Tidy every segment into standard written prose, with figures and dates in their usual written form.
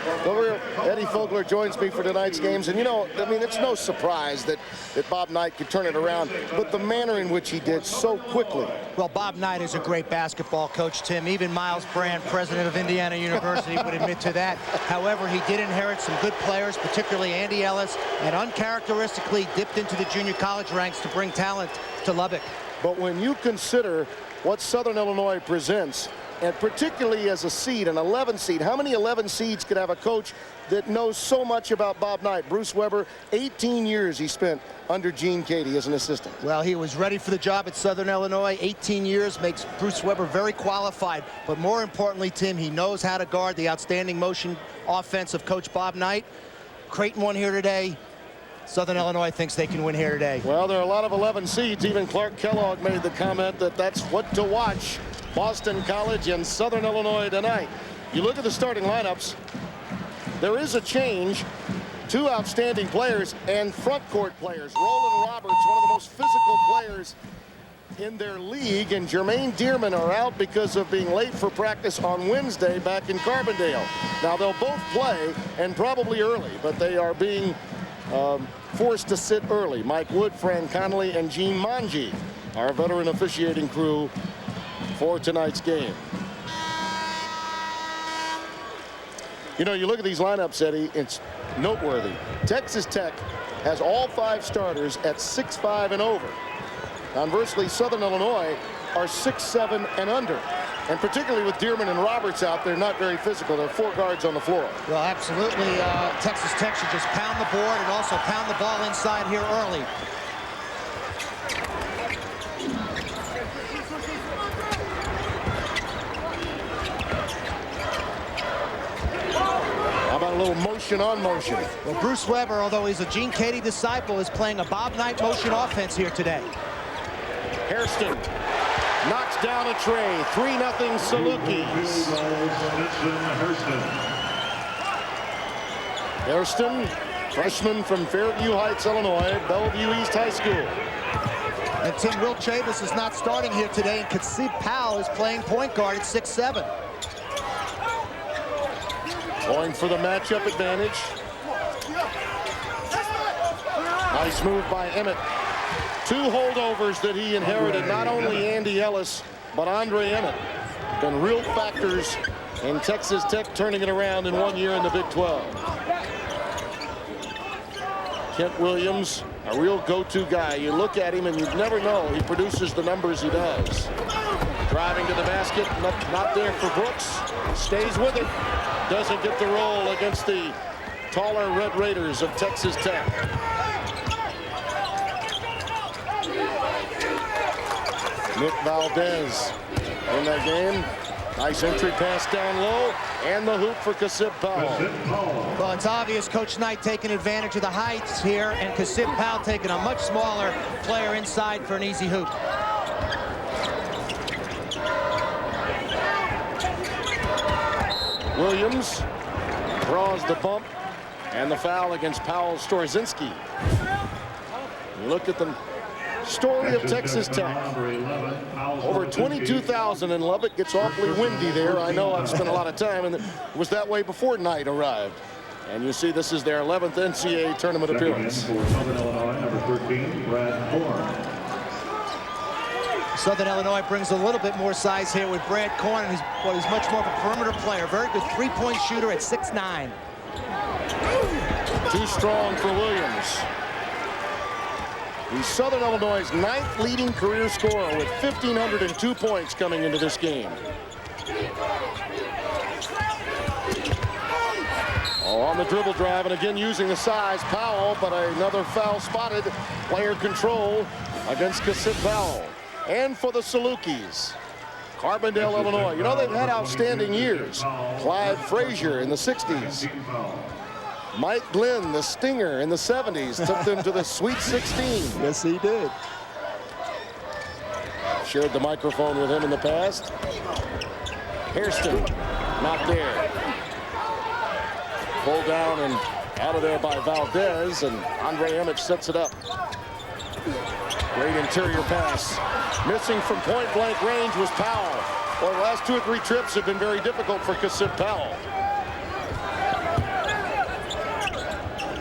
Eddie Fogler joins me for tonight's games, and I mean, it's no surprise that Bob Knight could turn it around, but the manner in which he did so quickly. Well, Bob Knight is a great basketball coach, Tim. Even Miles Brand, president of Indiana University, would admit to that. However, he did inherit some good players, particularly Andy Ellis, and uncharacteristically dipped into the junior college ranks to bring talent to Lubbock. But when you consider what Southern Illinois presents, and particularly as a seed, an 11 seed, how many 11 seeds could have a coach that knows so much about Bob Knight? Bruce Weber, 18 years he spent under Gene Cady as an assistant. Well, he was ready for the job at Southern Illinois. 18 years makes Bruce Weber very qualified. But more importantly, Tim, he knows how to guard the outstanding motion offense of Coach Bob Knight. Creighton won here today. Southern Illinois thinks they can win here today. Well, there are a lot of 11 seeds. Even Clark Kellogg made the comment that that's what to watch. Boston College and Southern Illinois tonight. You look at the starting lineups, there is a change. Two outstanding players and front court players. Roland Roberts, one of the most physical players in their league, and Jermaine Dearman are out because of being late for practice on Wednesday back in Carbondale. Now, they'll both play, and probably early, but they are being forced to sit early. Mike Wood, Fran Connolly, and Gene Monge, our veteran officiating crew for tonight's game. You look at these lineups, Eddie, it's noteworthy. Texas Tech has all 5 starters at 6'5" and over. Conversely, Southern Illinois are 6'7" and under. And particularly with Dearman and Roberts out there, not very physical. There are 4 guards on the floor. Well, absolutely. Texas Tech should just pound the board and also pound the ball inside here early. How about a little motion on motion? Well, Bruce Weber, although he's a Gene Cady disciple, is playing a Bob Knight motion offense here today. Hairston knocks down a tray. 3-0 Salukis. Hairston, freshman from Fairview Heights, Illinois, Bellevue East High School. And Tim, Will Chavis is not starting here today, and Kasib Powell is playing point guard at 6'7". Going for the matchup advantage. Nice move by Emmett. 2 holdovers that he inherited, not only Andy Ellis, but Andre Emmett. Been real factors in Texas Tech turning it around in 1 year in the Big 12. Kent Williams, a real go-to guy. You look at him and you never know he produces the numbers he does. Driving to the basket, not there for Brooks. Stays with it. Doesn't get the roll against the taller Red Raiders of Texas Tech. Nick Valdez in that game. Nice entry pass down low, and the hoop for Kasib Powell. Well, it's obvious Coach Knight taking advantage of the heights here, and Kasib Powell taking a much smaller player inside for an easy hoop. Williams draws the bump and the foul against Powell Storzinski. Look at the story of Texas Tech. Over 22,000 in Lubbock. Gets awfully windy there. I know I've spent a lot of time, and it was that way before Knight arrived. And you see this is their 11th NCAA tournament appearance. Southern Illinois, number 13, Brad Korn. Southern Illinois brings a little bit more size here with Brad Korn, who's much more of a perimeter player. Very good 3-point shooter at 6'9". Too strong for Williams. He's Southern Illinois' 9th leading career scorer with 1,502 points coming into this game. Oh, on the dribble drive, and again using the size, Powell, but another foul spotted. Player control against Kasib Powell. And for the Salukis, Carbondale, Illinois. They've had outstanding years. Clyde Frazier in the 60s. Mike Glenn, the Stinger, in the 70s, took them to the Sweet 16. Yes, he did. Shared the microphone with him in the past. Hairston, not there. Pulled down and out of there by Valdez, and Andre Emmett sets it up. Great interior pass. Missing from point-blank range was Powell. Well, the last 2 or 3 trips have been very difficult for Kasib Powell.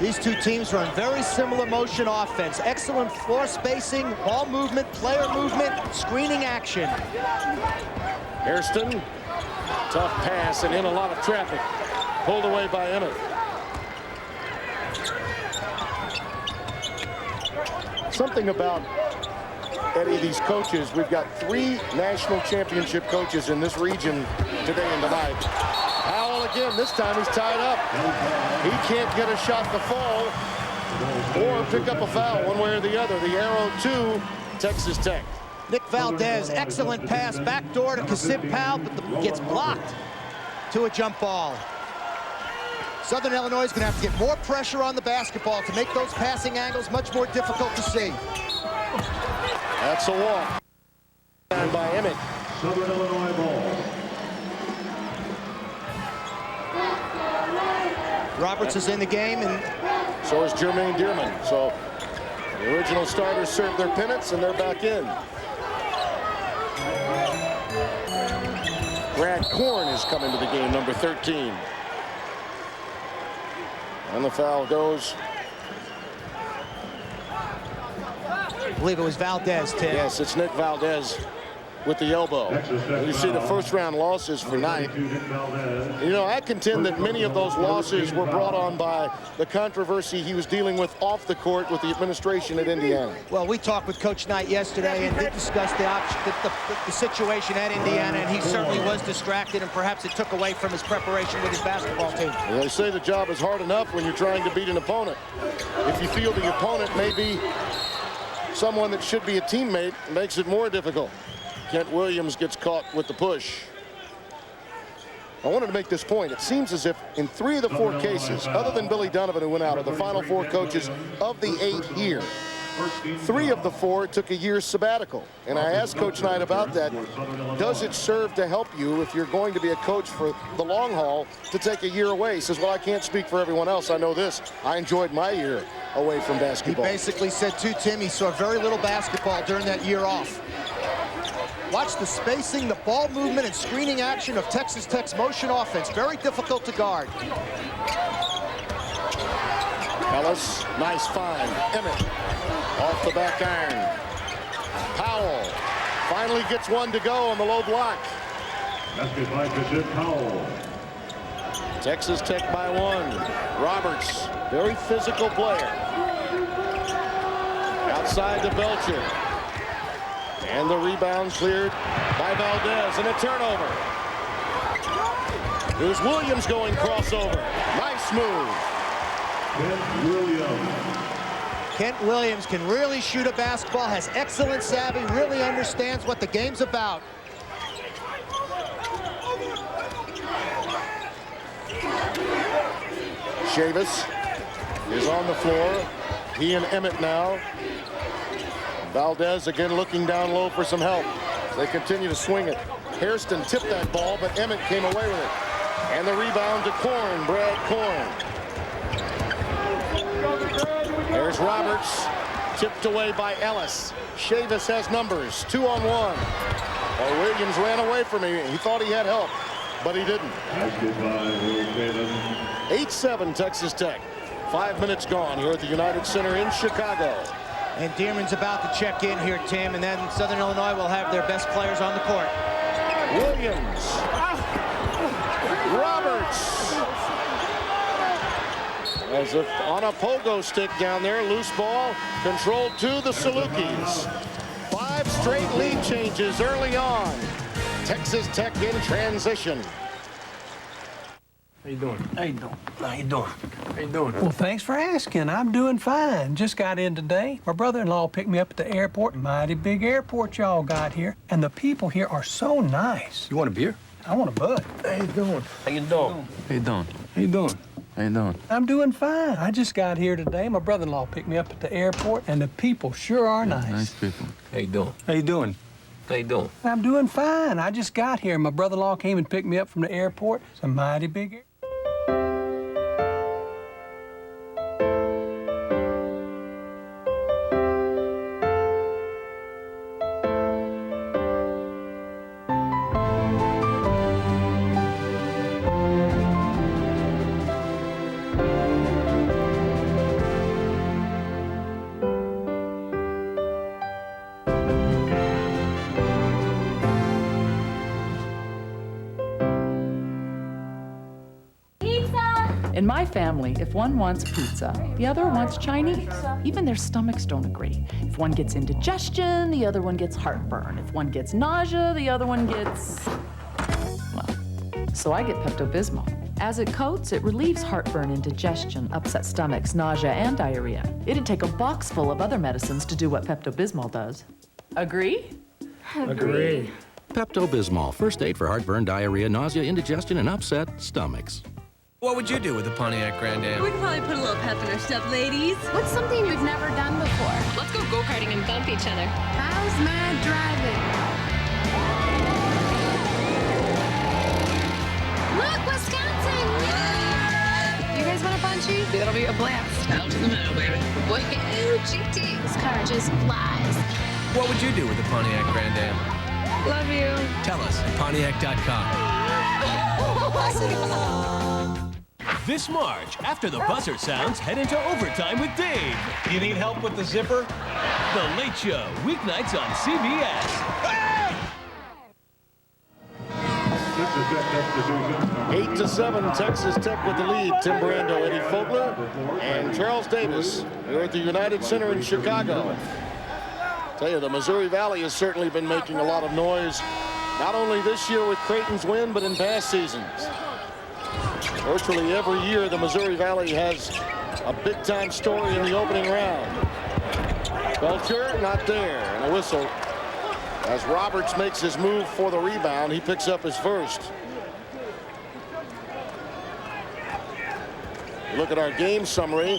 These two teams run very similar motion offense. Excellent floor spacing, ball movement, player movement, screening action. Hairston, tough pass and in a lot of traffic. Pulled away by Emmett. Something about, Eddie, these coaches, we've got 3 national championship coaches in this region today and tonight. Powell again, this time he's tied up. He can't get a shot to fall or pick up a foul one way or the other. The arrow to Texas Tech. Nick Valdez, excellent pass, backdoor to Kasib Powell, but gets blocked to a jump ball. Southern Illinois is going to have to get more pressure on the basketball to make those passing angles much more difficult to see. That's a walk. And by Emmett. Southern Illinois ball. Roberts is in the game, and so is Jermaine Dearman. So the original starters served their pennants, and they're back in. Brad Korn is coming to the game, number 13. And the foul goes. I believe it was Valdez, Tim. Yes, it's Nick Valdez with the elbow. You see the first-round losses for Knight. You know, I contend that many of those losses were brought on by the controversy he was dealing with off the court with the administration at Indiana. Well, we talked with Coach Knight yesterday and did discuss the situation at Indiana, and he certainly was distracted, and perhaps it took away from his preparation with his basketball team. Well, they say the job is hard enough when you're trying to beat an opponent. If you feel the opponent may be someone that should be a teammate, it makes it more difficult. Kent Williams gets caught with the push. I wanted to make this point. It seems as if in 3 of the 4 cases, other than Billy Donovan, who went out, of the final 4 coaches of the 8 here, 3 of the 4 took a year's sabbatical. And I asked Coach Knight about that. Does it serve to help you if you're going to be a coach for the long haul to take a year away? He says, well, I can't speak for everyone else. I know this. I enjoyed my year away from basketball. He basically said to Tim, he saw very little basketball during that year off. Watch the spacing, the ball movement, and screening action of Texas Tech's motion offense. Very difficult to guard. Ellis, nice find. Emmett off the back iron. Powell finally gets one to go on the low block. Basket by Kasib Powell. Texas Tech by 1. Roberts, very physical player. Outside to Belcher. And the rebound cleared by Valdez, and a turnover. Here's Williams going crossover. Nice move. Kent Williams. Kent Williams can really shoot a basketball, has excellent savvy, really understands what the game's about. Chavis is on the floor. He and Emmett now. Valdez again looking down low for some help. They continue to swing it. Hairston tipped that ball, but Emmett came away with it. And the rebound to Korn, Brad Korn. There's Roberts, tipped away by Ellis. Chavis has numbers, 2-on-1. Well, Williams ran away from him. He thought he had help, but he didn't. 8-7 Texas Tech. 5 minutes gone here at the United Center in Chicago. And Dearman's about to check in here, Tim, and then Southern Illinois will have their best players on the court. Williams. Roberts. As if on a pogo stick down there, loose ball, controlled to the Salukis. 5 straight lead changes early on. Texas Tech in transition. How you doing? How you doing? How you doing? How you doing? Well, thanks for asking. I'm doing fine. Just got in today. My brother-in-law picked me up at the airport. Mighty big airport y'all got here. And the people here are so nice. You want a beer? I want a bud. How you doing? How you doing? How you doing? How you doing? How you doing? I'm doing fine. I just got here today. My brother-in-law picked me up at the airport, and the people sure are nice. Nice people. How you doing? How you doing? How you doing? I'm doing fine. I just got here. My brother-in-law came and picked me up from the airport. It's a mighty big airport. In my family, if one wants pizza, the other wants Chinese. Even their stomachs don't agree. If one gets indigestion, the other one gets heartburn. If one gets nausea, the other one gets... well, so I get Pepto-Bismol. As it coats, it relieves heartburn, indigestion, upset stomachs, nausea, and diarrhea. It'd take a box full of other medicines to do what Pepto-Bismol does. Agree? Agree. Pepto-Bismol, first aid for heartburn, diarrhea, nausea, indigestion, and upset stomachs. What would you do with a Pontiac Grand Am? We could probably put a little pep in our stuff, ladies. What's something we've never done before? Let's go go-karting and bump each other. How's mad driving? Look, Wisconsin! You guys want a bungee? It'll be a blast. Out to the middle, baby. Woo, GT. This car just flies. What would you do with a Pontiac Grand Am? Love you. Tell us at Pontiac.com. This March, after the buzzer sounds, head into overtime with Dave. You need help with the zipper? The Late Show, weeknights on CBS. Texas Tech next division. 8-7, Texas Tech with the lead. Tim Brando, Eddie Fogler, and Charles Davis here at the United Center in Chicago. Tell you, the Missouri Valley has certainly been making a lot of noise, not only this year with Creighton's win, but in past seasons. Virtually every year, the Missouri Valley has a big-time story in the opening round. Belcher, not there, and a whistle. As Roberts makes his move for the rebound, he picks up his first. Look at our game summary.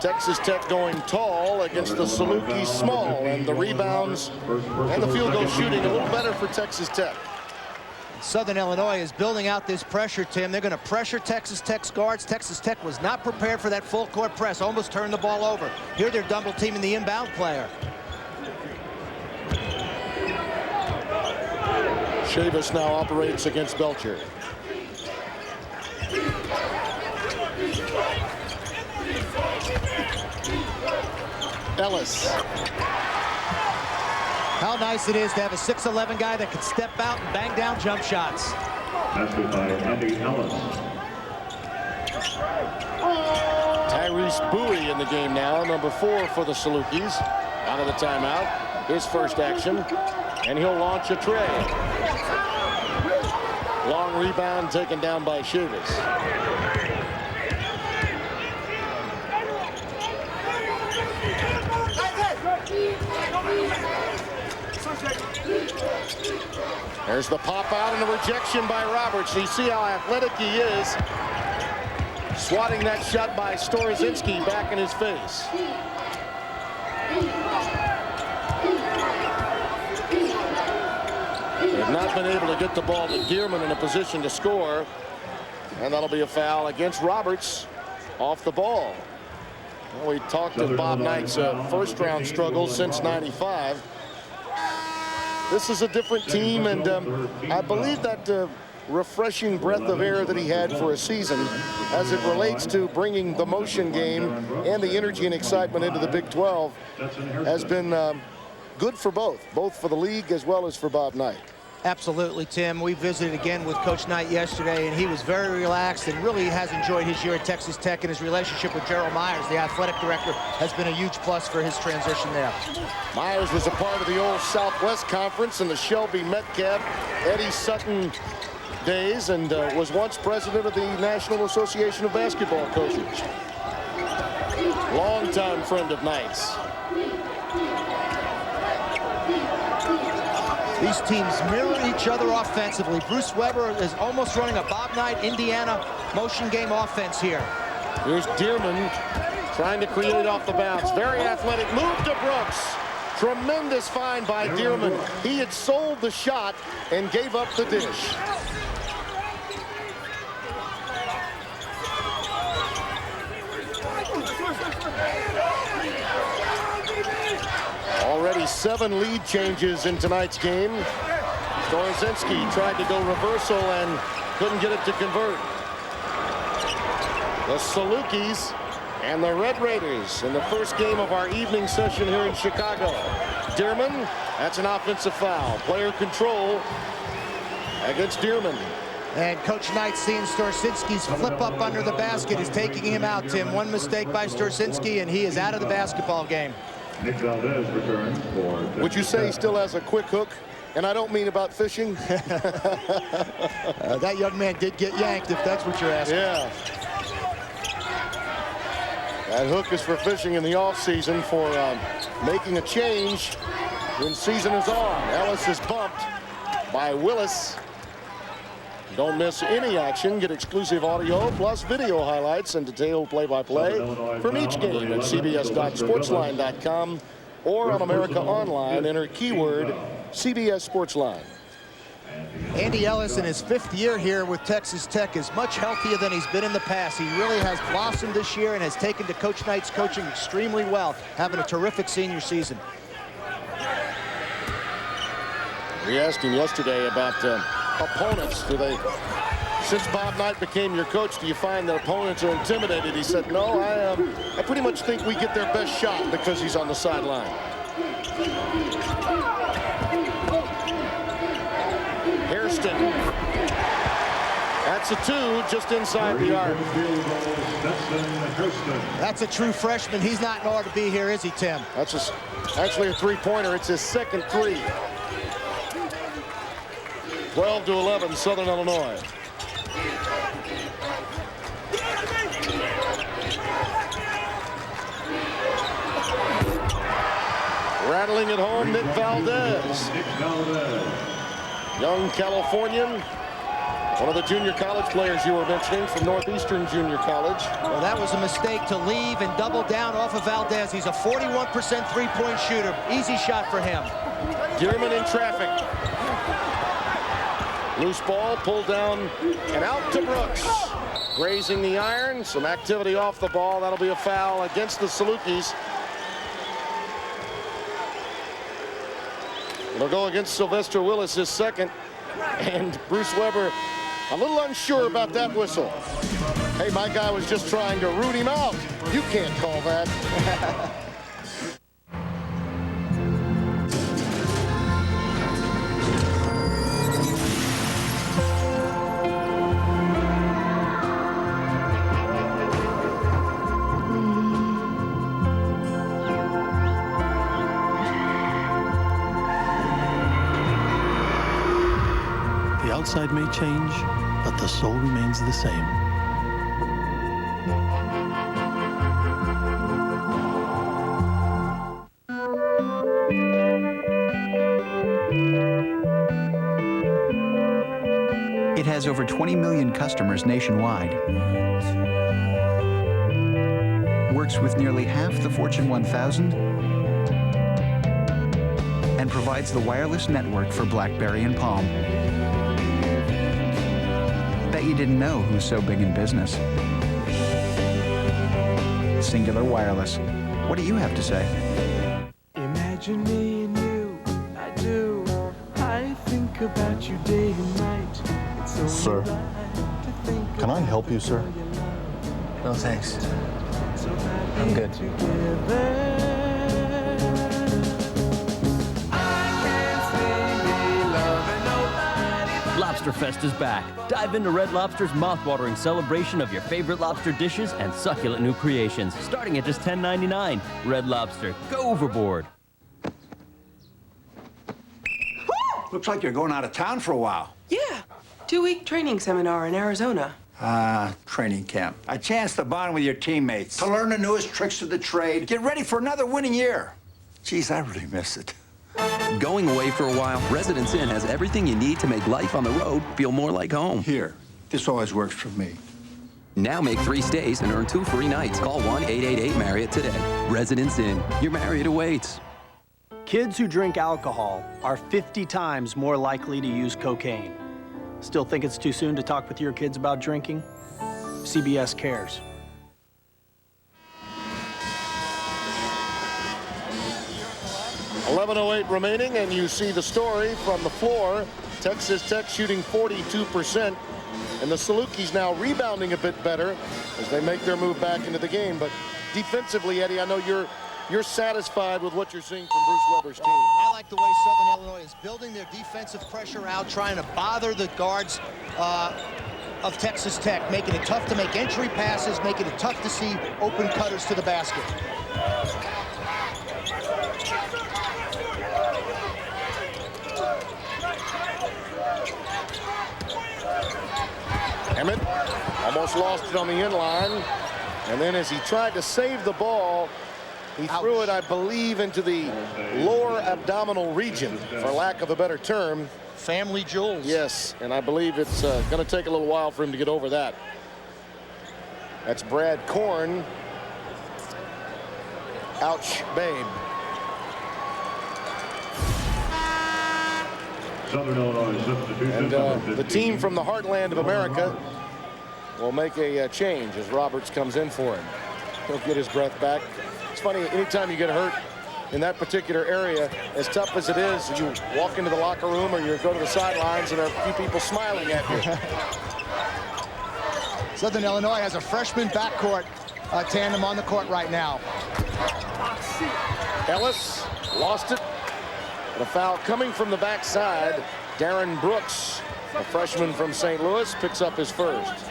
Texas Tech going tall against the Salukis small, and the rebounds and the field goal shooting a little better for Texas Tech. Southern Illinois is building out this pressure, Tim. They're going to pressure Texas Tech's guards. Texas Tech was not prepared for that full court press, almost turned the ball over. Here they're double teaming the inbound player. Chavis now operates against Belcher. Ellis. How nice it is to have a 6'11" guy that can step out and bang down jump shots. Basket by Andy Ellis. Tyrese Bowie in the game now, number 4 for the Salukis. Out of the timeout, his first action, and he'll launch a tray. Long rebound taken down by Chavis. There's the pop out and a rejection by Roberts. You see how athletic he is. Swatting that shot by Storazinski back in his face. They've not been able to get the ball to Dearman in a position to score. And that'll be a foul against Roberts off the ball. Well, we talked of Bob Knight's first round struggles since '95. This is a different team, and I believe that refreshing breath of air that he had for a season as it relates to bringing the motion game and the energy and excitement into the Big 12 has been good for both for the league as well as for Bob Knight. Absolutely, Tim. We visited again with Coach Knight yesterday, and he was very relaxed and really has enjoyed his year at Texas Tech, and his relationship with Gerald Myers, the athletic director, has been a huge plus for his transition there. Myers was a part of the old Southwest Conference in the Shelby Metcalf, Eddie Sutton days, and was once president of the National Association of Basketball Coaches. Longtime friend of Knight's. These teams mirror each other offensively. Bruce Weber is almost running a Bob Knight, Indiana motion game offense here. Here's Dearman trying to create off the bounce. Very athletic move to Brooks. Tremendous find by Dearman. He had sold the shot and gave up the dish. Already 7 lead changes in tonight's game. Storazinski tried to go reversal and couldn't get it to convert. The Salukis and the Red Raiders in the first game of our evening session here in Chicago. Dearman, that's an offensive foul. Player control against Dearman. And Coach Knight seeing Storsinski's flip up under the basket is taking him out, Tim. One mistake by Storsinski, and he is out of the basketball game. Nick Valdez returns for... Would you say he still has a quick hook? And I don't mean about fishing. That young man did get yanked, if that's what you're asking. Yeah. That hook is for fishing in the offseason for making a change when season is on. Ellis is bumped by Willis. Don't miss any action. Get exclusive audio plus video highlights and detailed play-by-play from each game at cbs.sportsline.com or on America Online. Enter keyword CBS Sportsline. Andy Ellis in his 5th year here with Texas Tech is much healthier than he's been in the past. He really has blossomed this year and has taken to Coach Knight's coaching extremely well, having a terrific senior season. We asked him yesterday about opponents. Since Bob Knight became your coach, do you find that opponents are intimidated? He said, no, I pretty much think we get their best shot because he's on the sideline. Hairston. That's a 2 just inside the arc. That's a true freshman. He's not in order to be here, is he, Tim? That's actually a 3-pointer. It's his second 3. 12-11, Southern Illinois. Rattling it home, Nick Valdez. Young Californian. One of the junior college players you were mentioning from Northeastern Junior College. Well, that was a mistake to leave and double down off of Valdez. He's a 41% 3-point shooter. Easy shot for him. Dearman in traffic. Loose ball pulled down and out to Brooks. Grazing the iron. Some activity off the ball. That'll be a foul against the Salukis. It'll go against Sylvester Willis, his second. And Bruce Weber a little unsure about that whistle. Hey, my guy was just trying to root him out. You can't call that. The outside may change, but the soul remains the same. It has over 20 million customers nationwide. Works with nearly half the Fortune 1000 and provides the wireless network for BlackBerry and Palm. Bet you didn't know who's so big in business. Singular Wireless. What do you have to say? Imagine me and you, I do. I think about you day and night. It's Sir, can I help you, sir? No, thanks. I'm good. Lobsterfest is back. Dive into Red Lobster's mouth-watering celebration of your favorite lobster dishes and succulent new creations, starting at just $10.99. Red Lobster, go overboard. Looks like you're going out of town for a while. Yeah, 2-week training seminar in Arizona. Training camp. A chance to bond with your teammates. To learn the newest tricks of the trade. Get ready for another winning year. Geez, I really miss it. Going away for a while, Residence Inn has everything you need to make life on the road feel more like home. Here, this always works for me. Now make 3 stays and earn 2 free nights. Call 1-888-MARRIOTT today. Residence Inn. Your Marriott awaits. Kids who drink alcohol are 50 times more likely to use cocaine. Still think it's too soon to talk with your kids about drinking? CBS cares. .11:08 remaining, and you see the story from the floor. Texas Tech shooting 42%, and the Salukis now rebounding a bit better as they make their move back into the game. But defensively, Eddie, I know you're satisfied with what you're seeing from Bruce Weber's team. I like like the way Southern Illinois is building their defensive pressure out, trying to bother the guards of Texas Tech, making it tough to make entry passes, making it tough to see open cutters to the basket. Emmett almost lost it on the inline. And then as he tried to save the ball, he threw it, I believe, into the lower abdominal region, for lack of a better term. Family jewels. Yes, and I believe it's going to take a little while for him to get over that. That's Brad Korn. Ouch, babe. Southern Illinois substitution. And the team from the heartland of America will make a change as Roberts comes in for him. He'll get his breath back. It's funny, anytime you get hurt in that particular area, as tough as it is, you walk into the locker room or you go to the sidelines and there are a few people smiling at you. Southern Illinois has a freshman backcourt tandem on the court right now. Ellis lost it. But a foul coming from the backside. Darren Brooks, a freshman from St. Louis, picks up his first.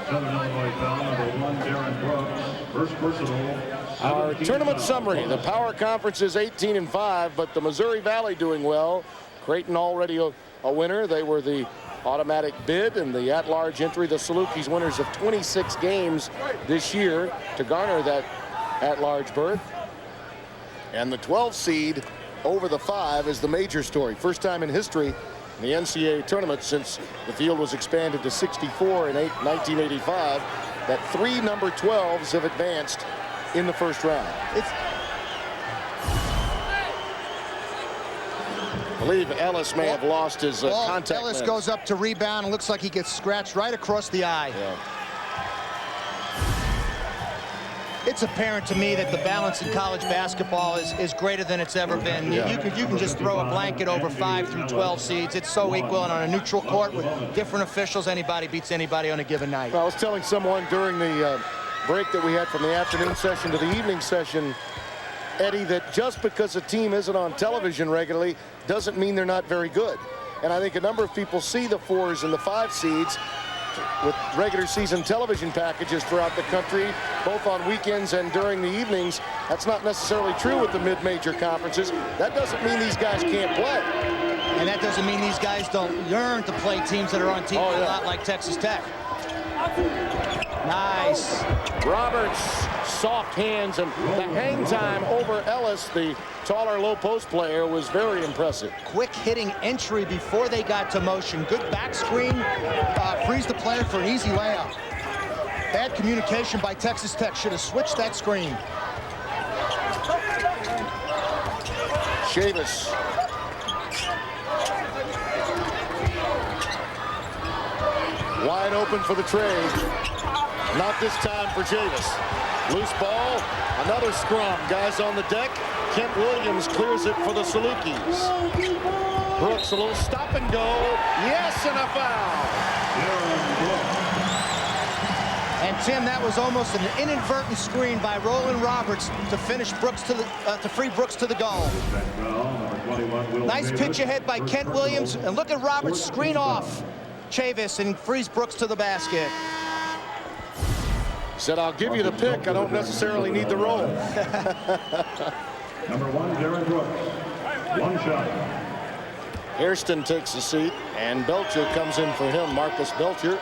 Southern Illinois foul number 1, Darren Brooks. First personal. Our tournament summary. The Power Conference is 18-5, but the Missouri Valley doing well. Creighton already a winner. They were the automatic bid, and the at-large entry, the Salukis, winners of 26 games this year to garner that at-large berth. And the 12 seed over the 5 is the major story. First time in history in the NCAA tournament since the field was expanded to 64 in 1985 that 3 number 12s have advanced in the first round. I believe Ellis may have lost his contact Ellis lens. goes up to rebound and looks like he gets scratched right across the eye. Yeah. It's apparent to me that the balance in college basketball is greater than it's ever been. Yeah. You can just throw a blanket over 5 through 12 seeds. It's so equal, and on a neutral court with different officials, anybody beats anybody on a given night. Well, I was telling someone during the break that we had from the afternoon session to the evening session, Eddie, that just because a team isn't on television regularly doesn't mean they're not very good. And I think a number of people see the 4s and the 5 seeds with regular season television packages throughout the country, both on weekends and during the evenings. That's not necessarily true with the mid-major conferences. That doesn't mean these guys can't play. And that doesn't mean these guys don't yearn to play teams that are on TV a lot like Texas Tech. Nice. Roberts, soft hands, and the hang time over Ellis, the taller low post player, was very impressive. Quick hitting entry before they got to motion. Good back screen, frees the player for an easy layup. Bad communication by Texas Tech. Should have switched that screen. Chavis. Wide open for the trade. Not this time for Chavis. Loose ball, another scrum. Guys on the deck. Kent Williams clears it for the Salukis. Brooks, a little stop and go. Yes, and a foul. And Tim, that was almost an inadvertent screen by Roland Roberts to finish Brooks to free Brooks to the goal. Nice pitch ahead by Kent Williams, and look at Roberts screen off Chavis and frees Brooks to the basket. Said, I'll give you the pick. I don't necessarily need the roll. Number 1, Darren Brooks. 1 shot. Hairston takes a seat, and Belcher comes in for him. Marcus Belcher.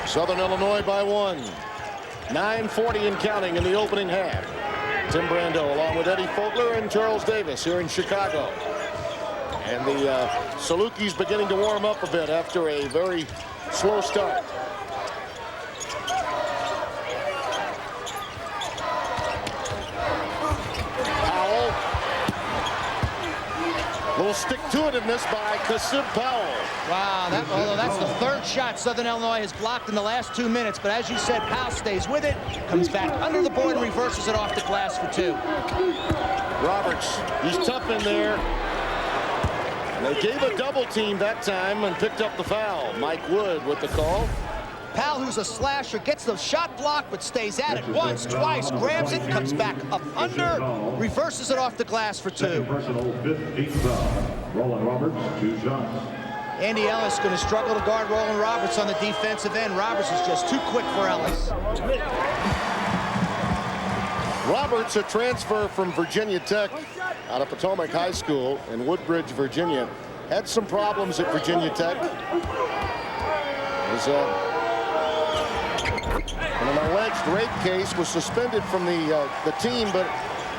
Southern Illinois by 1. 9:40 and counting in the opening half. Tim Brando along with Eddie Fogler and Charles Davis here in Chicago. And the Salukis beginning to warm up a bit after a very slow start. Powell. A little stick-to-itiveness by Kasib Powell. Wow, although that's the 3rd shot Southern Illinois has blocked in the last 2 minutes. But as you said, Powell stays with it, comes back under the board and reverses it off the glass for 2. Roberts, he's tough in there. And they gave a double team that time and picked up the foul. Mike Wood with the call. Powell, who's a slasher, gets the shot blocked, but stays at it once, twice, grabs it, comes back up under, reverses it off the glass for 2. Personal 15th foul. Roland Roberts, 2 shots. Andy Ellis going to struggle to guard Roland Roberts on the defensive end. Roberts is just too quick for Ellis. Roberts, a transfer from Virginia Tech out of Potomac High School in Woodbridge, Virginia. Had some problems at Virginia Tech. Was in an alleged rape case, was suspended from the team, but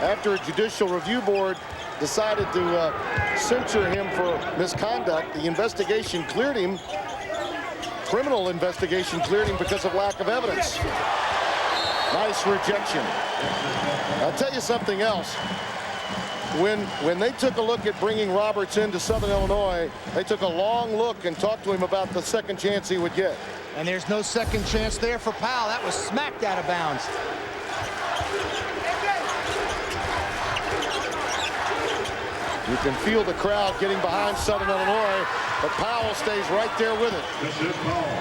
after a judicial review board decided to censure him for misconduct, the investigation cleared him. Criminal investigation cleared him because of lack of evidence. Nice rejection. I'll tell you something else. When they took a look at bringing Roberts into Southern Illinois, they took a long look and talked to him about the second chance he would get. And there's no second chance there for Powell. That was smacked out of bounds. You can feel the crowd getting behind Southern Illinois, but Powell stays right there with it.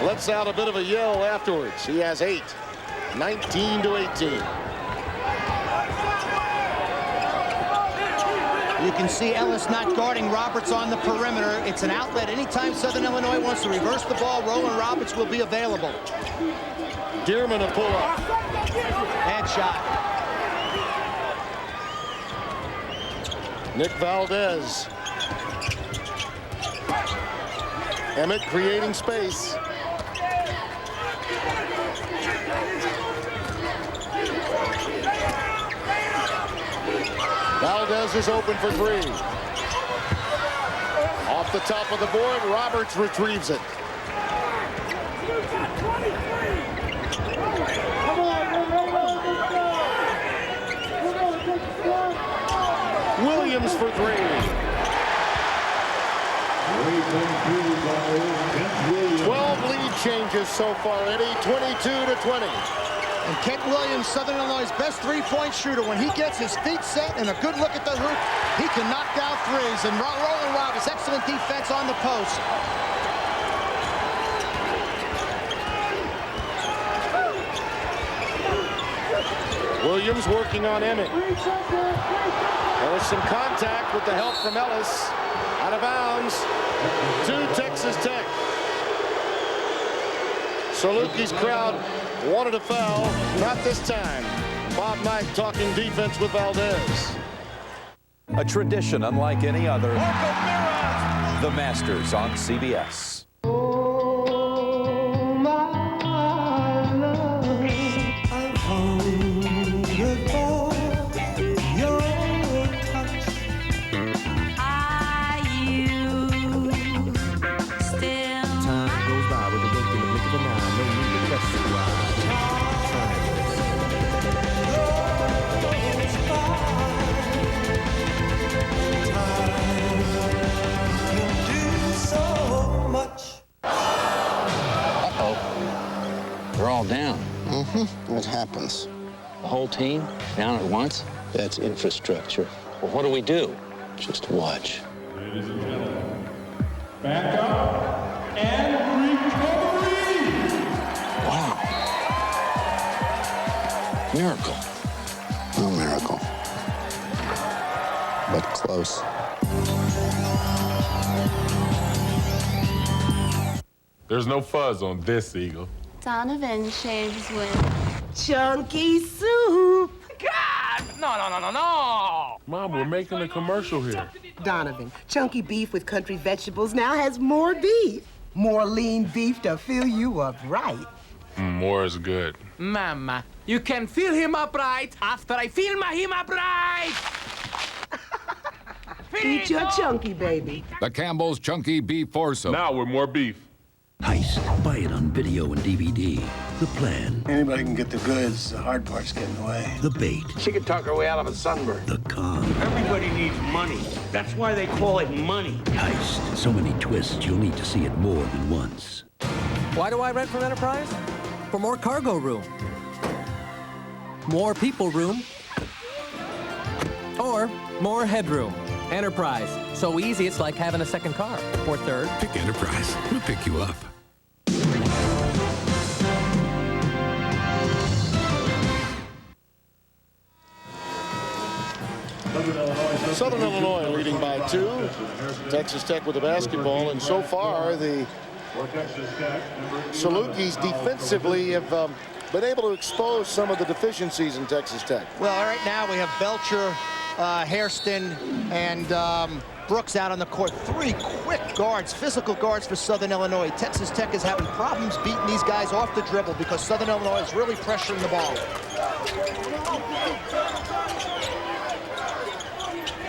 Lets out a bit of a yell afterwards. He has 8, 19-18. You can see Ellis not guarding Roberts on the perimeter. It's an outlet. Anytime Southern Illinois wants to reverse the ball, Roland Roberts will be available. Dearman a pull-up. Headshot. Nick Valdez. Emmett creating space. Valdez is open for 3. Off the top of the board, Roberts retrieves it. Williams for 3. 12 lead changes so far, Eddie, 22-20. And Kent Williams, Southern Illinois' best three-point shooter. When he gets his feet set and a good look at the hoop, he can knock down threes. And Roland Roberts, excellent defense on the post. Williams working on Emmett. There was some contact with the help from Ellis. Out of bounds to Texas Tech. Salukis crowd wanted a foul, not this time. Bob Knight talking defense with Valdez. A tradition unlike any other. The Masters on CBS. Down. It happens. The whole team down at once? That's infrastructure. Well, what do we do? Just watch. Ladies and gentlemen, back up and recovery! Wow. Miracle. No miracle. But close. There's no fuzz on this eagle. Donovan shaves with chunky soup. God! No. Mom, we're making a commercial here. Donovan, chunky beef with country vegetables now has more beef. More lean beef to fill you up right. More is good. Mama, you can fill him up right after I fill him up right. Eat your chunky, baby. The Campbell's Chunky Beef Foursome. Now we're more beef. Heist. Buy it on video and DVD. The plan. Anybody can get the goods. The hard part's getting away. The bait. She can talk her way out of a sunburn. The con. Everybody needs money. That's why they call it money. Heist. So many twists, you'll need to see it more than once. Why do I rent from Enterprise? For more cargo room. More people room. Or more headroom. Enterprise. So easy, it's like having a second car. Or third. Pick Enterprise. We'll pick you up. Southern Illinois leading by 2. Texas Tech with the basketball, and so far the Salukis defensively have been able to expose some of the deficiencies in Texas Tech. Well, right now we have Belcher, Hairston, and Brooks out on the court. 3 quick guards, physical guards for Southern Illinois. Texas Tech is having problems beating these guys off the dribble because Southern Illinois is really pressuring the ball.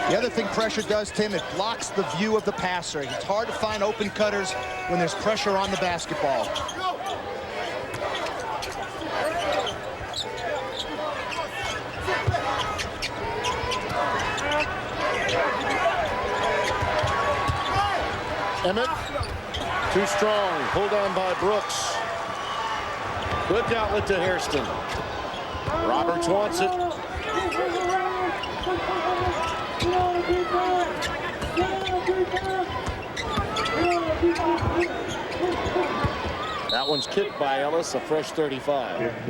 The other thing pressure does, Tim, it blocks the view of the passer. It's hard to find open cutters when there's pressure on the basketball. Emmett, too strong, pulled down by Brooks. Quick outlet to Hairston. Roberts wants it. That one's kicked by Ellis, a fresh 35.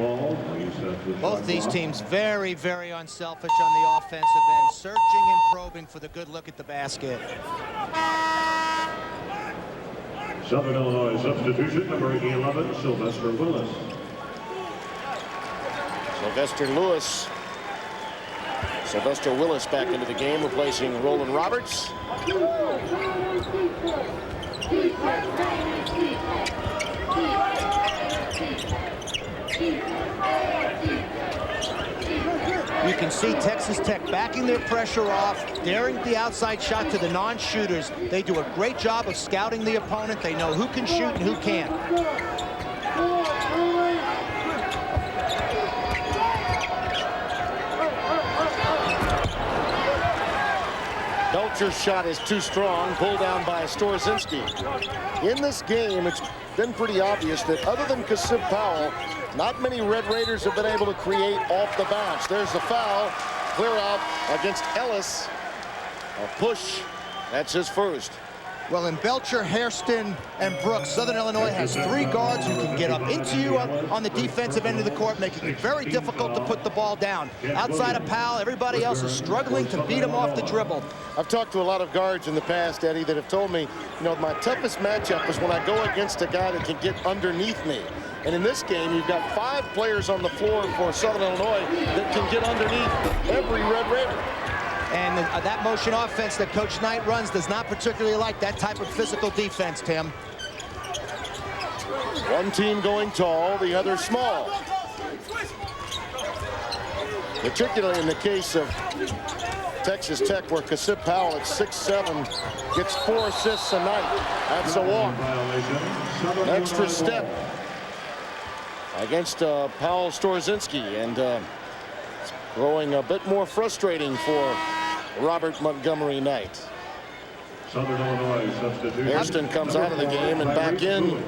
Both these teams very, very unselfish on the offensive end, searching and probing for the good look at the basket. Southern Illinois substitution, number 11, Sylvester Willis. Sylvester Willis back into the game, replacing Roland Roberts. You can see Texas Tech backing their pressure off, daring the outside shot to the non-shooters. They do a great job of scouting the opponent. They know who can shoot and who can't. Belcher's shot is too strong, pulled down by Storzinski. In this game, it's been pretty obvious that other than Kasib Powell, not many Red Raiders have been able to create off the bounce. There's the foul, clear out against Ellis. A push, that's his first. Well, in Belcher, Hairston, and Brooks, Southern Illinois has 3 guards who can get up into you on the defensive end of the court, making it very difficult to put the ball down. Outside of Powell, everybody else is struggling to beat him off the dribble. I've talked to a lot of guards in the past, Eddie, that have told me, you know, my toughest matchup is when I go against a guy that can get underneath me. And in this game, you've got 5 players on the floor for Southern Illinois that can get underneath every Red Raider. And that motion offense that Coach Knight runs does not particularly like that type of physical defense, Tim. One team going tall, the other small. Particularly in the case of Texas Tech, where Kasib Powell at 6'7" gets 4 assists a night. That's a walk. An extra step against Powell Storzinski, and it's growing a bit more frustrating for Robert Montgomery Knight. Southern Illinois substitution. Hairston comes out of the game, and back in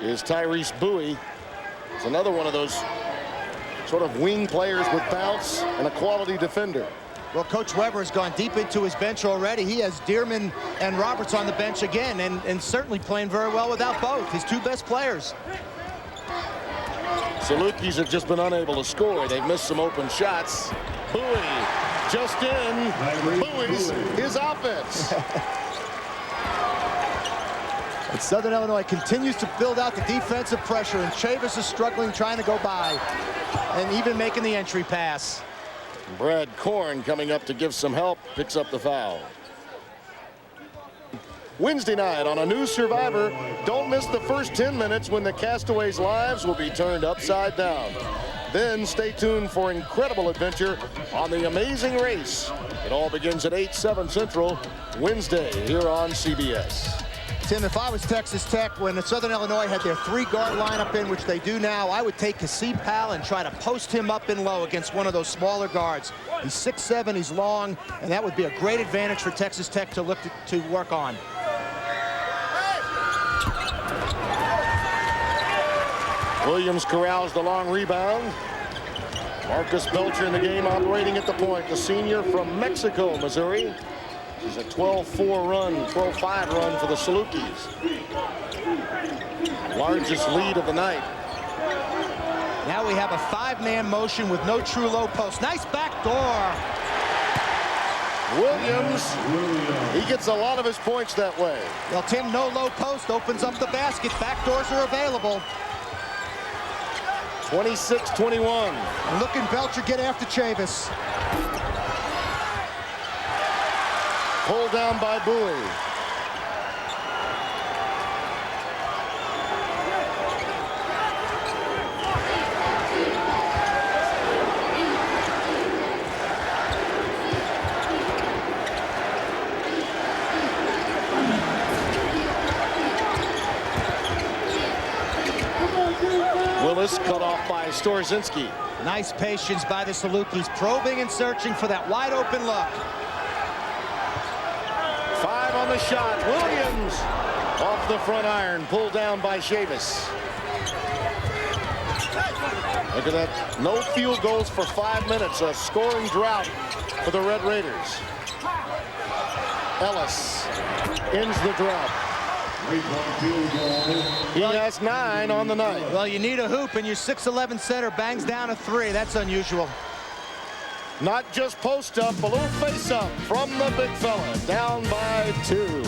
is Tyrese Bowie. It's another one of those sort of wing players with bounce and a quality defender. Well, Coach Weber has gone deep into his bench already. He has Dearman and Roberts on the bench again, and certainly playing very well without both, his 2 best players. Salukis have just been unable to score. They've missed some open shots. Bowie just in. Bowie's his offense. And Southern Illinois continues to build out the defensive pressure, and Chavis is struggling trying to go by and even making the entry pass. Brad Korn coming up to give some help, picks up the foul. Wednesday night on a new Survivor, don't miss the first 10 minutes when the castaways' lives will be turned upside down. Then stay tuned for incredible adventure on The Amazing Race. It all begins at 8/7 Central, Wednesday here on CBS. Tim, if I was Texas Tech, when Southern Illinois had their 3-guard lineup in, which they do now, I would take Kasib Powell and try to post him up in low against one of those smaller guards. He's 6'7", he's long, and that would be a great advantage for Texas Tech to look to work on. Williams corrals the long rebound. Marcus Belcher in the game, operating at the point. The senior from Mexico, Missouri. He's a 12-4 run, 12-5 run for the Salukis. Largest lead of the night. Now we have a 5-man motion with no true low post. Nice back door. Williams, he gets a lot of his points that way. Well, Tim, no low post opens up the basket. Back doors are available. 26-21. And look at Belcher get after Chavis. Pulled down by Bowie. Willis cut off by Storzinski. Nice patience by the Salukis, probing and searching for that wide open look. 5 on the shot. Williams off the front iron, pulled down by Chavis. Look at that. No field goals for 5 minutes. A scoring drought for the Red Raiders. Ellis ends the drought. He has 9 on the night. Well, you need a hoop, and your 6'11" center bangs down a 3. That's unusual. Not just post up, a little face up from the big fella. Down by 2.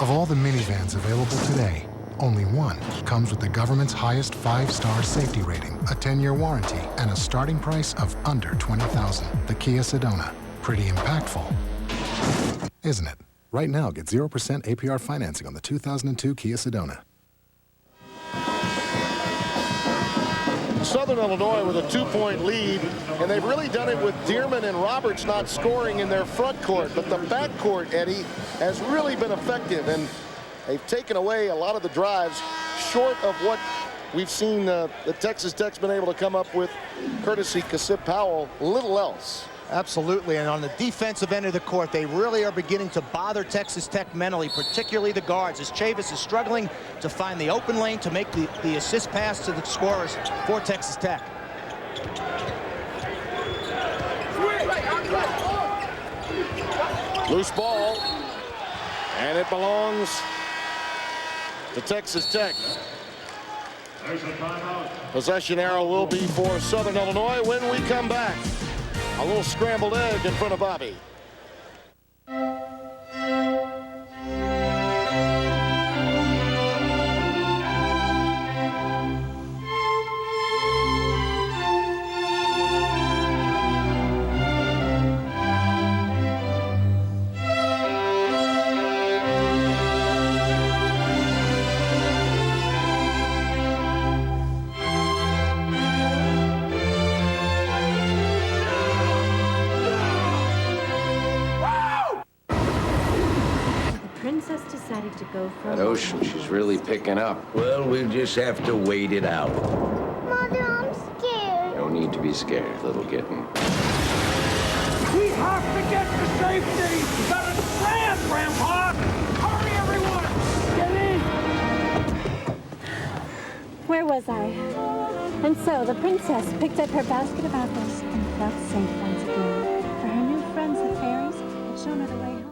Of all the minivans available today, only one comes with the government's highest 5-star safety rating, a 10-year warranty, and a starting price of under $20,000. The Kia Sedona. Pretty impactful, isn't it? Right now, get 0% APR financing on the 2002 Kia Sedona. Southern Illinois with a 2-point lead, and they've really done it with Dearman and Roberts not scoring in their front court, but the back court, Eddie, has really been effective, and they've taken away a lot of the drives short of what we've seen the Texas Tech's been able to come up with, courtesy Kasip Powell, little else. Absolutely, and on the defensive end of the court, they really are beginning to bother Texas Tech mentally, particularly the guards, as Chavis is struggling to find the open lane to make the assist pass to the scorers for Texas Tech. Loose ball, and it belongs to Texas Tech. Possession arrow will be for Southern Illinois when we come back. A little scrambled egg in front of Bobby. Decided to go for That ocean, she's really picking up. Well, we'll just have to wait it out. Mother, I'm scared. No need to be scared, little kitten. We have to get to safety! Got a slam, Grandpa! Hurry, everyone! Get in! Where was I? And so the princess picked up her basket of apples and felt safe once again. For her new friends, the fairies, had shown her the way home.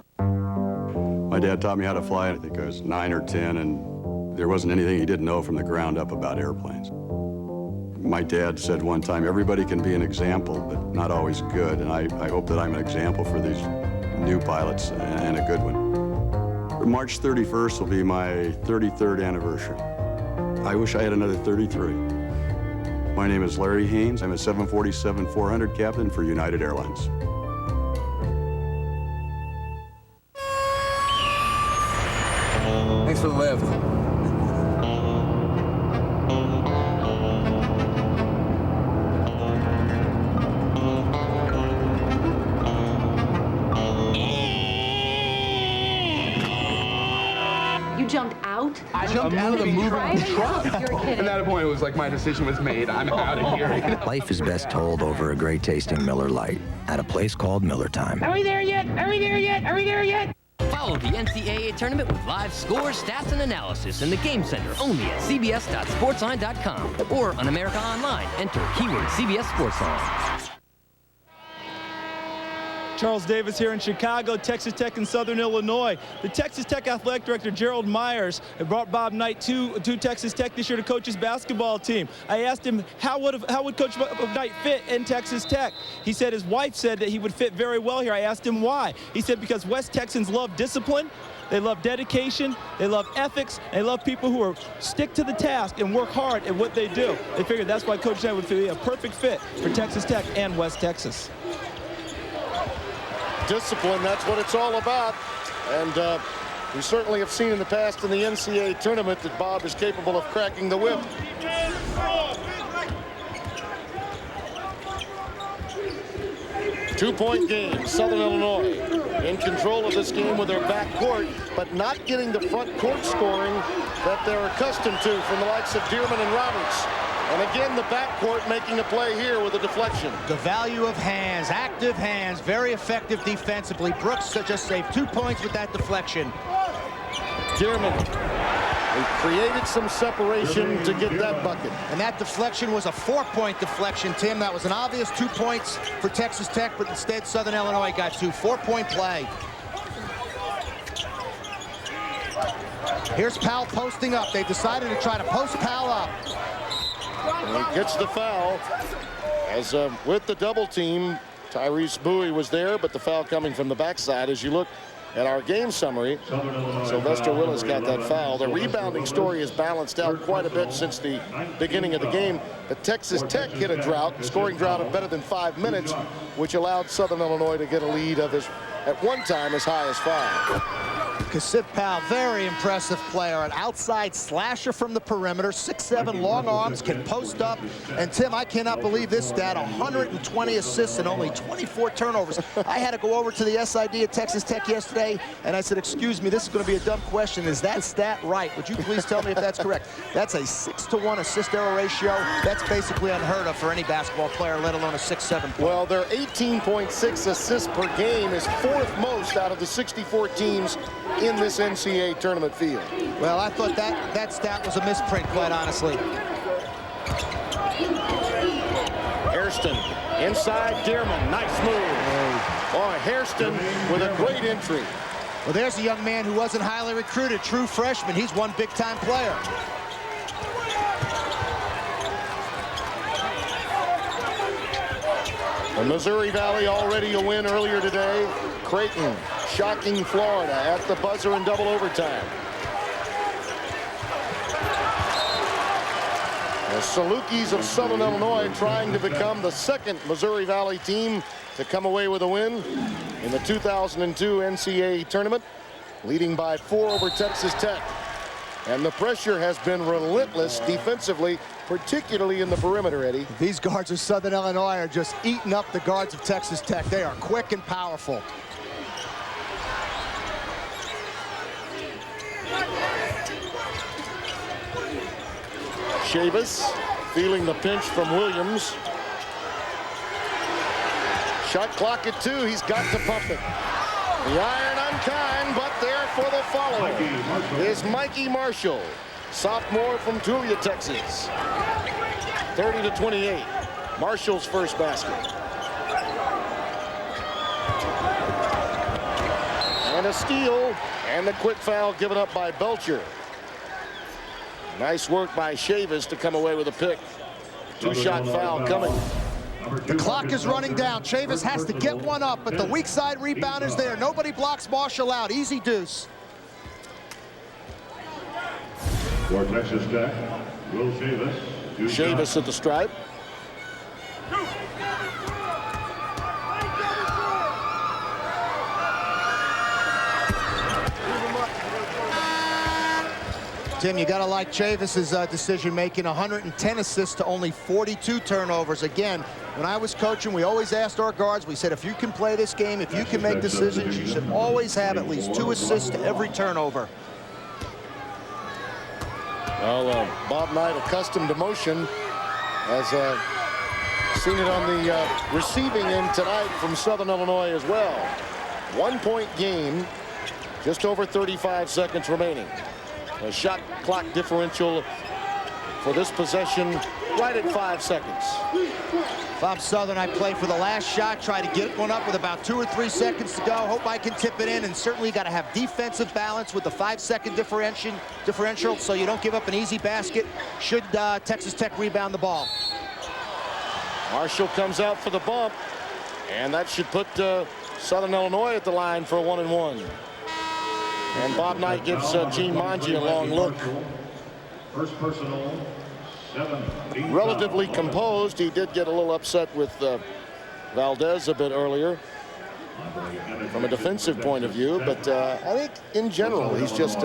My dad taught me how to fly. I think I was 9 or 10, and there wasn't anything he didn't know from the ground up about airplanes. My dad said one time, everybody can be an example, but not always good, and I hope that I'm an example for these new pilots, and a good one. March 31st will be my 33rd anniversary. I wish I had another 33. My name is Larry Haynes. I'm a 747-400 captain for United Airlines. Thanks for the lift. You jumped out? I jumped out of the moving truck. You're kidding. At that point, it was like my decision was made. I'm out of here. Life is best told over a great tasting Miller Lite at a place called Miller Time. Are we there yet? Are we there yet? Are we there yet? Follow the NCAA tournament with live scores, stats, and analysis in the Game Center only at cbs.sportsline.com or on America Online. Enter keyword CBS Sportsline. Charles Davis here in Chicago, Texas Tech and Southern Illinois. The Texas Tech Athletic Director, Gerald Myers, brought Bob Knight to Texas Tech this year to coach his basketball team. I asked him how would Coach Knight fit in Texas Tech. He said his wife said that he would fit very well here. I asked him why. He said because West Texans love discipline, they love dedication, they love ethics, and they love people who stick to the task and work hard at what they do. They figured that's why Coach Knight would be a perfect fit for Texas Tech and West Texas. Discipline, that's what it's all about. And we certainly have seen in the past in the NCAA tournament that Bob is capable of cracking the whip. Two-point game, Southern Illinois in control of this game with their backcourt, but not getting the front court scoring that they're accustomed to from the likes of Dearman and Roberts. And again, the backcourt making a play here with a deflection. The value of hands, active hands, very effective defensively. Brooks just saved 2 points with that deflection. Dearman, he created some separation to get that bucket. And that deflection was a 4-point deflection, Tim. That was an obvious 2 points for Texas Tech, but instead Southern Illinois got 2. 4-point play. Here's Powell posting up. They decided to try to post Powell up. And he gets the foul. As with the double team, Tyrese Bowie was there, but the foul coming from the backside. As you look at our game summary, Sylvester Willis got that foul. The rebounding story has balanced out quite a bit since the beginning of the game. But Texas Tech hit a drought, scoring drought of better than 5 minutes, which allowed Southern Illinois to get a lead of at one time as high as 5. Kasip Powell, very impressive player, an outside slasher from the perimeter, 6'7", long arms, can post up. And Tim, I cannot believe this stat, 120 assists and only 24 turnovers. I had to go over to the SID at Texas Tech yesterday, and I said, excuse me, this is going to be a dumb question. Is that stat right? Would you please tell me if that's correct? That's a 6-to-1 assist-error ratio. That's basically unheard of for any basketball player, let alone a 6'7" player. Well, their 18.6 assists per game is 4th most out of the 64 teams in this NCAA tournament field. Well, I thought that stat was a misprint, quite honestly. Hairston inside Dearman, nice move. Boy, Hairston with a great entry. Well, there's a young man who wasn't highly recruited, true freshman. He's one big-time player. The Missouri Valley already a win earlier today. Creighton shocking Florida at the buzzer in double overtime. The Salukis of Southern Illinois trying to become the second Missouri Valley team to come away with a win in the 2002 NCAA tournament, leading by 4 over Texas Tech. And the pressure has been relentless defensively, particularly in the perimeter, Eddie. These guards of Southern Illinois are just eating up the guards of Texas Tech. They are quick and powerful. Chavis feeling the pinch from Williams. Shot clock at 2. He's got to pump it. The iron unkind, but there for the follow is Mikey Marshall, sophomore from Tulia, Texas. 30-28. Marshall's first basket. And a steal, and the quick foul given up by Belcher. Nice work by Chavis to come away with a pick. 2-shot foul coming. The clock is running down. Chavis has to get one up, but the weak side rebound is there. Nobody blocks Marshall out. Easy deuce. For Texas Tech, Will Chavis. Chavis at the stripe. Tim, you got to like Chavis's decision-making. 110 assists to only 42 turnovers. Again, when I was coaching, we always asked our guards, we said, if you can play this game, if you can make decisions, you should always have at least 2 assists to every turnover. Well, Bob Knight, accustomed to motion, has seen it on the receiving end tonight from Southern Illinois as well. 1-point game, just over 35 seconds remaining. A shot clock differential for this possession right at 5 seconds. If I'm Southern, I play for the last shot, try to get one up with about 2 or 3 seconds to go. Hope I can tip it in, and certainly got to have defensive balance with the 5-second differential so you don't give up an easy basket should Texas Tech rebound the ball. Marshall comes out for the bump, and that should put Southern Illinois at the line for a 1-and-1. And Bob Knight gives Gene Manji a long look. First personal, 7. Relatively composed. He did get a little upset with Valdez a bit earlier from a defensive point of view, but I think in general he's just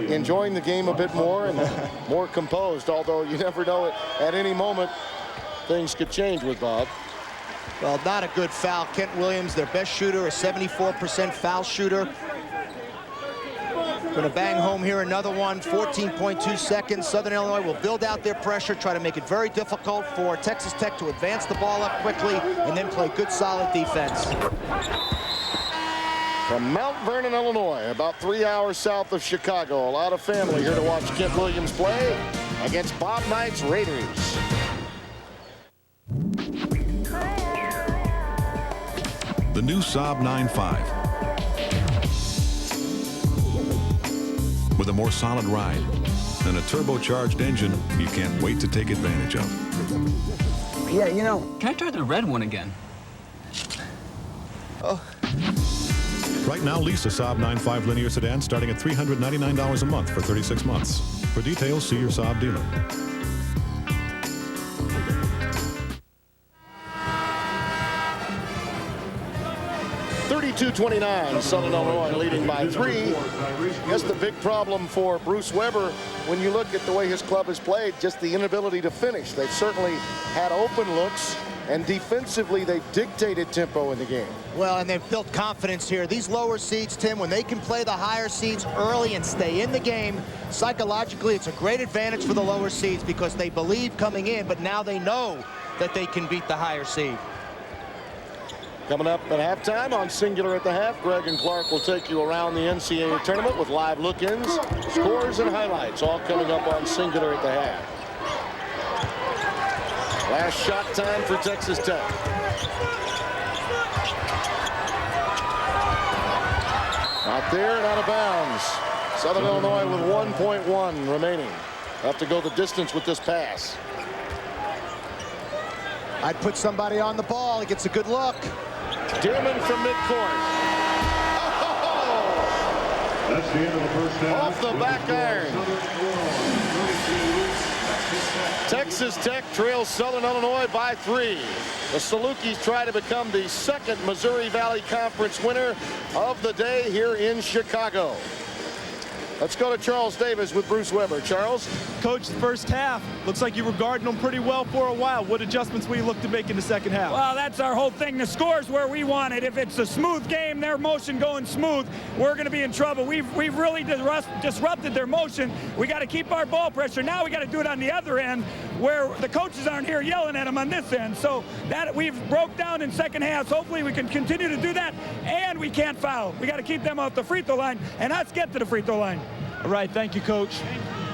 enjoying the game a bit more and more composed, although you never know it. At any moment things could change with Bob. Well, not a good foul. Kent Williams, their best shooter, a 74% foul shooter. Going to bang home here another one, 14.2 seconds. Southern Illinois will build out their pressure, try to make it very difficult for Texas Tech to advance the ball up quickly and then play good, solid defense. From Mount Vernon, Illinois, about 3 hours south of Chicago, a lot of family here to watch Kent Williams play against Bob Knight's Raiders. The new Saab 9.5. With a more solid ride and a turbocharged engine you can't wait to take advantage of. Yeah, you know, can I try the red one again? Oh. Right now, lease a Saab 9.5 linear sedan starting at $399 a month for 36 months. For details, see your Saab dealer. 32-29, Southern Illinois leading by 3. I guess the big problem for Bruce Weber, when you look at the way his club has played, just the inability to finish. They've certainly had open looks, and defensively they've dictated tempo in the game. Well, and they've built confidence here. These lower seeds, Tim, when they can play the higher seeds early and stay in the game, psychologically it's a great advantage for the lower seeds because they believe coming in, but now they know that they can beat the higher seed. Coming up at halftime on Singular at the Half, Greg and Clark will take you around the NCAA tournament with live look-ins, scores, and highlights, all coming up on Singular at the Half. Last shot time for Texas Tech. Out there and out of bounds. Southern Illinois with 1.1 remaining. Have to go the distance with this pass. I'd put somebody on the ball. He gets a good look. Dearman from midcourt. Oh! That's the end of the first half. Off the back iron. Texas Tech trails Southern Illinois by 3. The Salukis try to become the second Missouri Valley Conference winner of the day here in Chicago. Let's go to Charles Davis with Bruce Weber. Charles? Coach, the first half, looks like you were guarding them pretty well for a while. What adjustments will you look to make in the second half? Well, that's our whole thing. The score's where we want it. If it's a smooth game, their motion going smooth, we're going to be in trouble. We've really disrupted their motion. We got to keep our ball pressure. Now we got to do it on the other end where the coaches aren't here yelling at them on this end. So that we've broke down in second half. Hopefully we can continue to do that, and we can't foul. We got to keep them off the free throw line and us get to the free throw line. All right, thank you, Coach.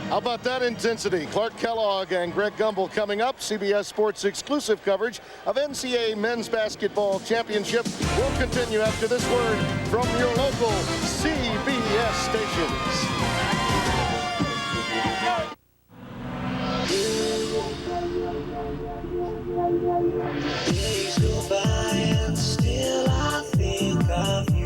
How about that intensity? Clark Kellogg and Greg Gumbel coming up. CBS Sports exclusive coverage of NCAA Men's Basketball Championship will continue after this word from your local CBS stations. Days go by and still I think of you.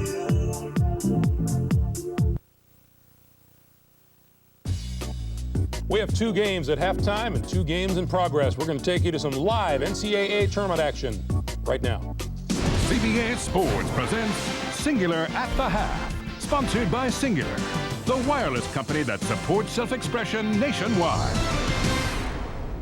We have 2 games at halftime and 2 games in progress. We're going to take you to some live NCAA tournament action right now. CBS Sports presents Singular at the Half, sponsored by Singular, the wireless company that supports self-expression nationwide.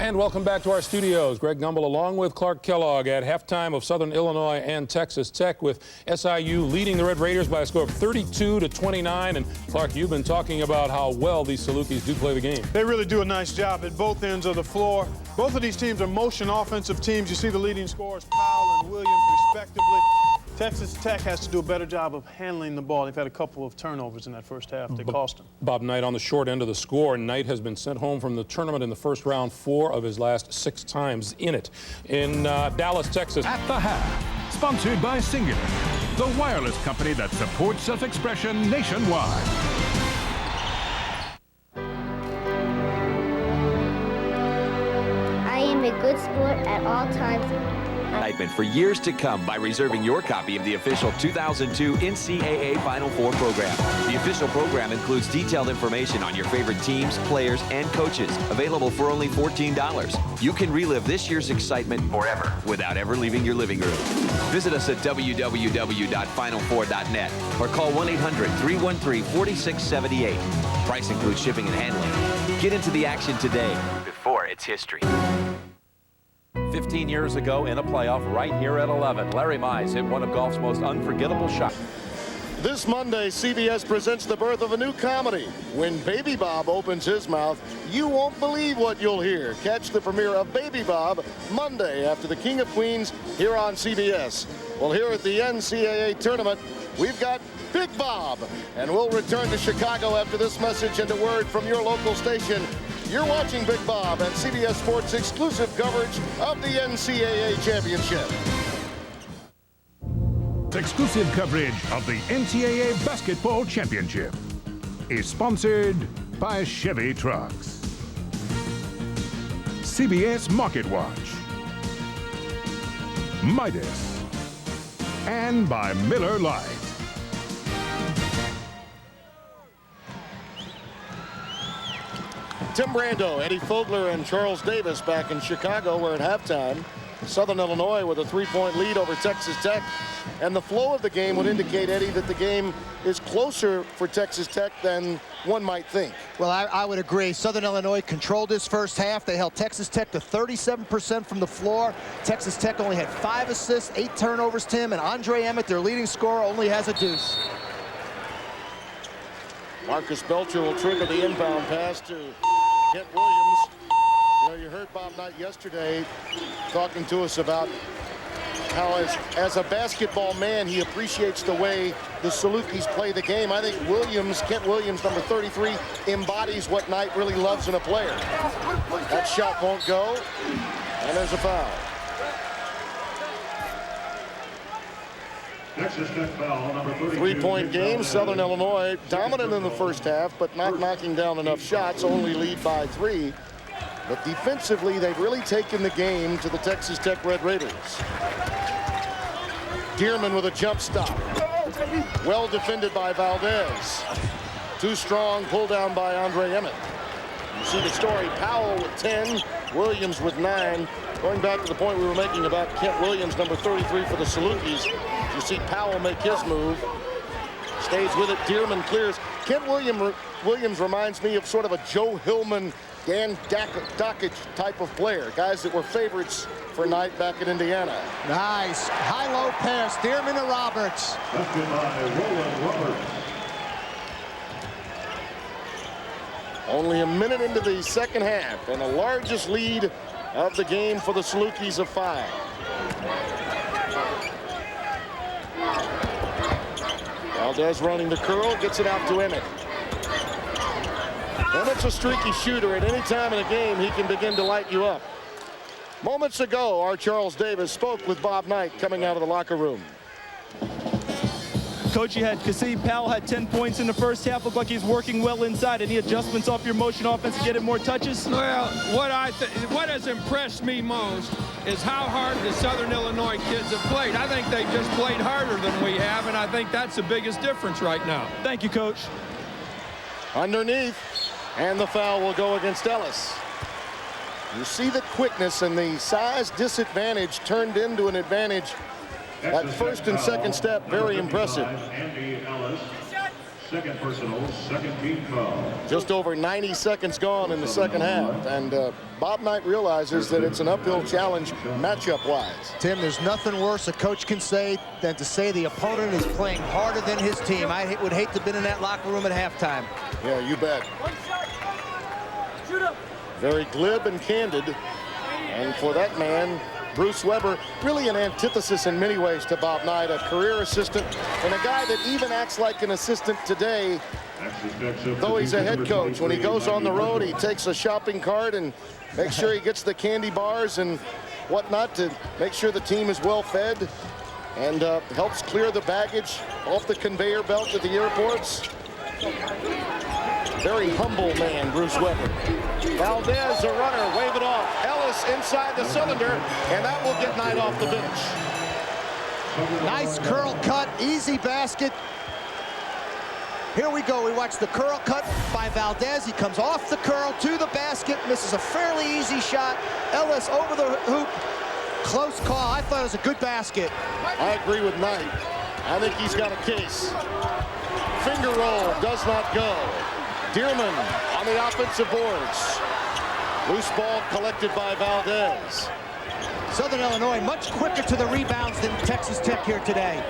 And welcome back to our studios. Greg Gumbel along with Clark Kellogg at halftime of Southern Illinois and Texas Tech, with SIU leading the Red Raiders by a score of 32-29. And Clark, you've been talking about how well these Salukis do play the game. They really do a nice job at both ends of the floor. Both of these teams are motion offensive teams. You see the leading scorers, Powell and Williams, respectively. Texas Tech has to do a better job of handling the ball. They've had a couple of turnovers in that first half that cost them. Bob Knight on the short end of the score. Knight has been sent home from the tournament in the first round 4 of his last 6 times in it. In Dallas, Texas. At the half, sponsored by Singular, the wireless company that supports self-expression nationwide. I am a good sport at all times. For years to come by reserving your copy of the official 2002 NCAA Final Four program. The official program includes detailed information on your favorite teams, players, and coaches, available for only $14. You can relive this year's excitement forever without ever leaving your living room. Visit us at www.final4.net or call 1-800-313-4678. Price includes shipping and handling. Get into the action today before it's history. 15 years ago in a playoff right here at 11, Larry Mize hit one of golf's most unforgettable shots. This Monday, CBS presents the birth of a new comedy. When Baby Bob opens his mouth, you won't believe what you'll hear. Catch the premiere of Baby Bob Monday after the King of Queens here on CBS. Well, here at the NCAA tournament, we've got Big Bob, and we'll return to Chicago after this message and a word from your local station. You're watching Big Bob and CBS Sports' exclusive coverage of the NCAA Championship. Exclusive coverage of the NCAA Basketball Championship is sponsored by Chevy Trucks, CBS Market Watch, Midas, and by Miller Lite. Tim Brando, Eddie Fogler, and Charles Davis back in Chicago, where at halftime, Southern Illinois with a 3-point lead over Texas Tech. And the flow of the game would indicate, Eddie, that the game is closer for Texas Tech than one might think. Well, I would agree. Southern Illinois controlled this first half. They held Texas Tech to 37% from the floor. Texas Tech only had 5 assists, 8 turnovers, Tim, and Andre Emmett, their leading scorer, only has a deuce. Marcus Belcher will trigger the inbound pass to Kent Williams. You know, you heard Bob Knight yesterday talking to us about how as a basketball man, he appreciates the way the Salukis play the game. I think Kent Williams, number 33, embodies what Knight really loves in a player. That shot won't go, and there's a foul. Texas Tech foul, number 32. 3-point game. Southern Illinois dominant in the first half, but not knocking down enough shots. Only lead by 3. But defensively, they've really taken the game to the Texas Tech Red Raiders. Dearman with a jump stop. Well defended by Valdez. Too strong, pulled down by Andre Emmett. You see the story. Powell with 10, Williams with 9. Going back to the point we were making about Kent Williams, number 33 for the Salukis. You see Powell make his move. Stays with it. Dearman clears. Kent Williams reminds me of sort of a Joe Hillman, Dan Dockage type of player. Guys that were favorites for Knight back in Indiana. Nice. High-low pass. Dearman to Roberts. That's good by Roland Roberts. Only a minute into the second half, and the largest lead of the game for the Salukis of 5. Valdez running the curl, gets it out to Emmett. Emmett's a streaky shooter. At any time in a game, he can begin to light you up. Moments ago, our Charles Davis spoke with Bob Knight coming out of the locker room. Coach, you had Kassim Powell had 10 points in the first half. Looked like he's working well inside. Any adjustments off your motion offense to get him more touches? Well, what has impressed me most is how hard the Southern Illinois kids have played. I think they've just played harder than we have, and I think that's the biggest difference right now. Thank you, Coach. Underneath, and the foul will go against Ellis. You see the quickness and the size disadvantage turned into an advantage. That first and second step, very impressive. Andy Ellis, second personal, second team foul. Just over 90 seconds gone in the second half, and Bob Knight realizes that it's an uphill challenge matchup-wise. Tim, there's nothing worse a coach can say than to say the opponent is playing harder than his team. I would hate to have been in that locker room at halftime. Yeah, you bet. Very glib and candid, and for that man, Bruce Weber, really an antithesis in many ways to Bob Knight, a career assistant, and a guy that even acts like an assistant today, though he's a head coach. When he goes on the road, he takes a shopping cart and makes sure he gets the candy bars and whatnot to make sure the team is well fed, and helps clear the baggage off the conveyor belt at the airports. Very humble man, Bruce Weber. Valdez, a runner, wave it off. Ellis inside the cylinder, and that will get Knight off the bench. Nice curl cut, easy basket. Here we go. We watch the curl cut by Valdez. He comes off the curl to the basket, misses a fairly easy shot. Ellis over the hoop. Close call. I thought it was a good basket. I agree with Knight. I think he's got a case. Finger roll does not go. Dearman on the offensive boards. Loose ball collected by Valdez. Southern Illinois much quicker to the rebounds than Texas Tech here today.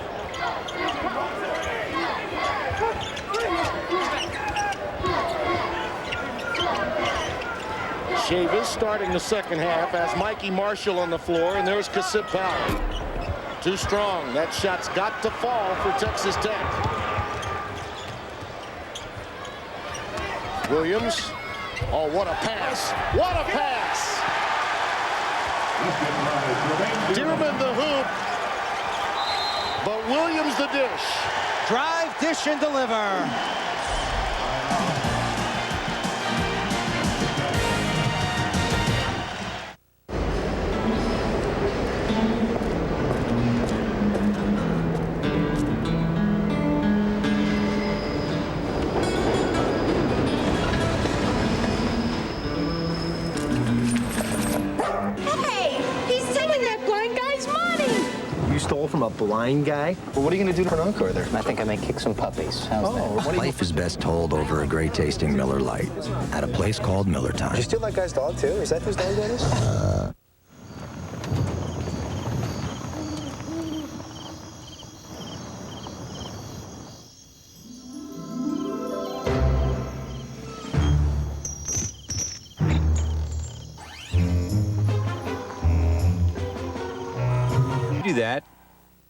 Chavis starting the second half as Mikey Marshall on the floor, and there's Kasip Powell. Too strong. That shot's got to fall for Texas Tech. Williams. Oh, what a pass. What a pass. Dearman the hoop, but Williams the dish. Drive, dish, and deliver. Stole from a blind guy? Well, what are you going to do for an encore there? I think I may kick some puppies. How's that? Life is best told over a great tasting Miller Lite at a place called Miller Time. Did you steal that guy's dog too? Is that whose dog that is? Do that.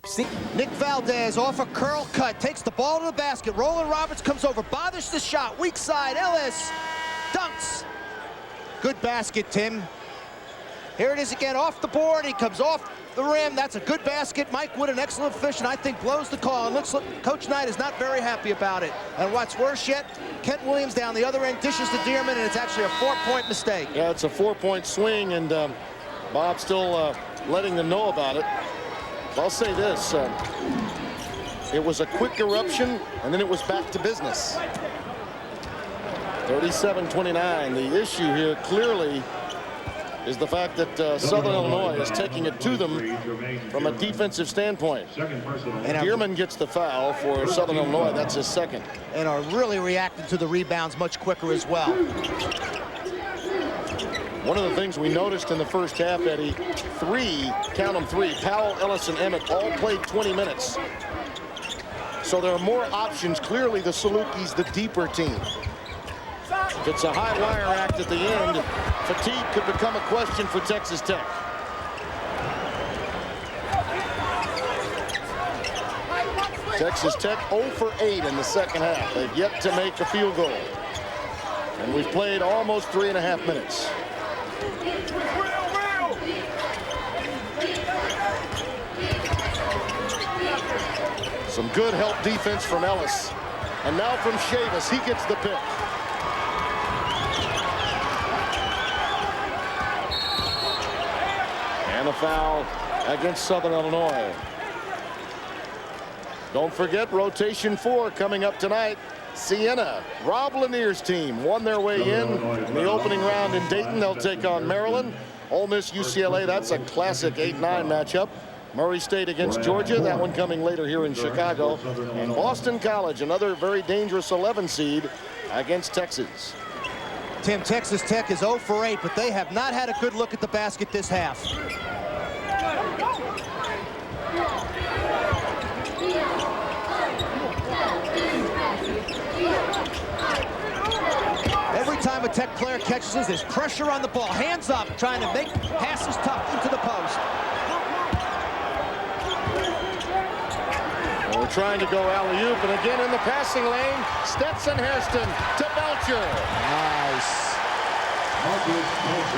See, Nick Valdez off a curl cut, takes the ball to the basket. Roland Roberts comes over, bothers the shot. Weak side, Ellis dunks. Good basket, Tim. Here it is again, off the board. He comes off the rim. That's a good basket. Mike Wood, an excellent official, I think blows the call. And looks like Coach Knight is not very happy about it. And what's worse yet, Kent Williams down the other end dishes to Dearman, and it's actually a 4-point mistake. Yeah, it's a 4-point swing, and Bob still letting them know about it. I'll say this, it was a quick eruption, and then it was back to business. 37-29. The issue here clearly is the fact that Southern Illinois is taking it to them from a defensive standpoint. And Dearman gets the foul for Southern Illinois. That's his second. And are really reacting to the rebounds much quicker as well. One of the things we noticed in the first half, Eddie, count them three, Powell, Ellis, and Emmett all played 20 minutes. So there are more options. Clearly the Salukis, the deeper team. If it's a high wire act at the end, fatigue could become a question for Texas Tech. Texas Tech 0 for 8 in the second half. They've yet to make a field goal. And we've played almost 3.5 minutes. Some good help defense from Ellis. And now from Chavis, he gets the pick. And a foul against Southern Illinois. Don't forget rotation 4 coming up tonight. Siena, Rob Lanier's team, won their way in the opening round in Dayton. They'll take on Maryland. Ole Miss, UCLA, that's a classic 8-9 matchup. Murray State against Georgia, that one coming later here in Chicago. And Boston College, another very dangerous 11 seed against Texas. Tim, Texas Tech is 0 for 8, but they have not had a good look at the basket this half. Every time a Tech player catches this, there's pressure on the ball. Hands up, trying to make passes tough into the post. trying to go alley-oop, and again in the passing lane, Stetson Hairston to Belcher. Nice.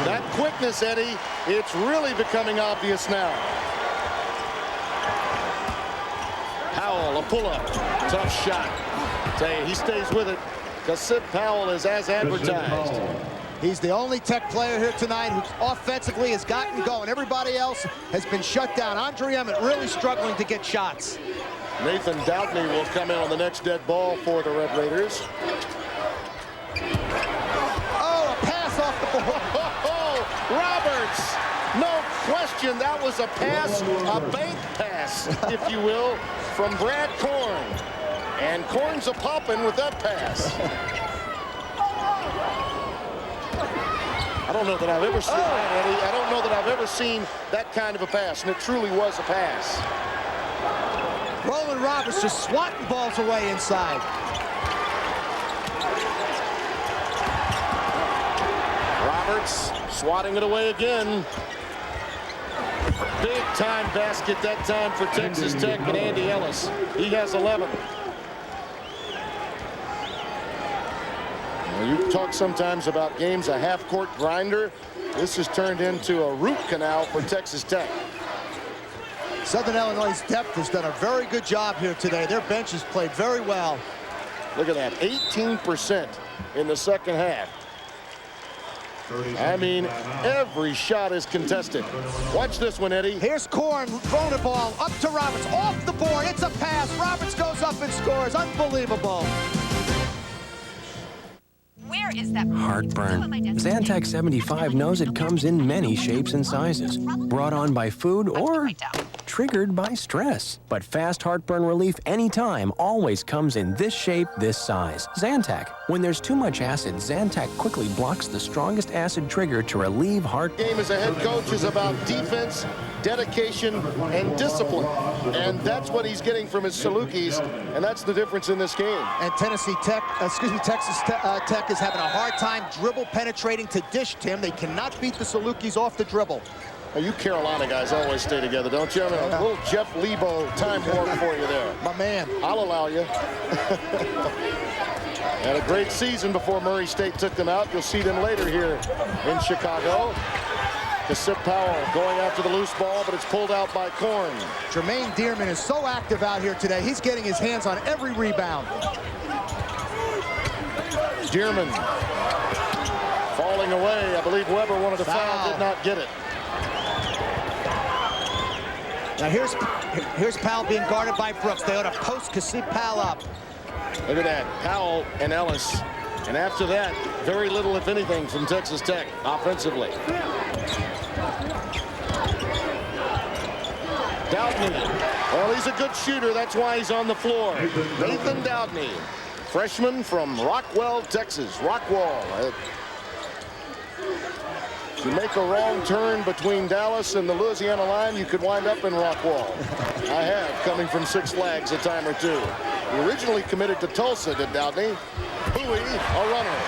That quickness, Eddie, it's really becoming obvious now. Powell, a pull-up, tough shot. Tell you, he stays with it. Kasip Powell is as advertised. He's the only Tech player here tonight who offensively has gotten going. Everybody else has been shut down. Andre Emmett really struggling to get shots. Nathan Doudney will come in on the next dead ball for the Red Raiders. Oh, a pass off the ball. Roberts, no question, that was a pass, a bank pass, if you will, from Brad Korn. And Korn's a poppin' with that pass. I don't know that I've ever seen that, Eddie. I don't know that I've ever seen that kind of a pass, and it truly was a pass. Roland Roberts just swatting balls away inside. Roberts swatting it away again. Big time basket that time for Texas Tech and Andy Ellis. He has 11. You talk sometimes about games a half-court grinder. This has turned into a root canal for Texas Tech. Southern Illinois' depth has done a very good job here today. Their bench has played very well. Look at that, 18% in the second half. I mean, every shot is contested. Watch this one, Eddie. Here's Korn throwing the ball up to Roberts, off the board. It's a pass. Roberts goes up and scores. Unbelievable. Where is that? Heartburn. Zantac 75 knows it comes in many shapes and sizes. Brought on by food or triggered by stress. But fast heartburn relief anytime always comes in this shape, this size. Zantac. When there's too much acid, Zantac quickly blocks the strongest acid trigger to relieve heart. Game as a head coach is about defense, dedication, and discipline. And that's what he's getting from his Salukis, and that's the difference in this game. And Texas Tech is having a hard time dribble penetrating to dish, Tim. They cannot beat the Salukis off the dribble. Now, you Carolina guys always stay together, don't you? I mean, a little Jeff Lebo time warp for you there. My man. I'll allow you. Had a great season before Murray State took them out. You'll see them later here in Chicago. Kasip Powell going after the loose ball, but it's pulled out by Korn. Jermaine Dearman is so active out here today. He's getting his hands on every rebound. Dearman falling away. I believe Weber wanted to foul, did not get it. Now here's Powell being guarded by Brooks. They ought to post Kasip Powell up. Look at that, Powell and Ellis. And after that, very little, if anything, from Texas Tech offensively. Doudney, well, he's a good shooter. That's why he's on the floor. Nathan Doudney, freshman from Rockwall, Texas. Rockwall. If you make a wrong turn between Dallas and the Louisiana line, you could wind up in Rockwall. I have, coming from Six Flags a time or two. He originally committed to Tulsa, did Doudney. Bowie, a runner.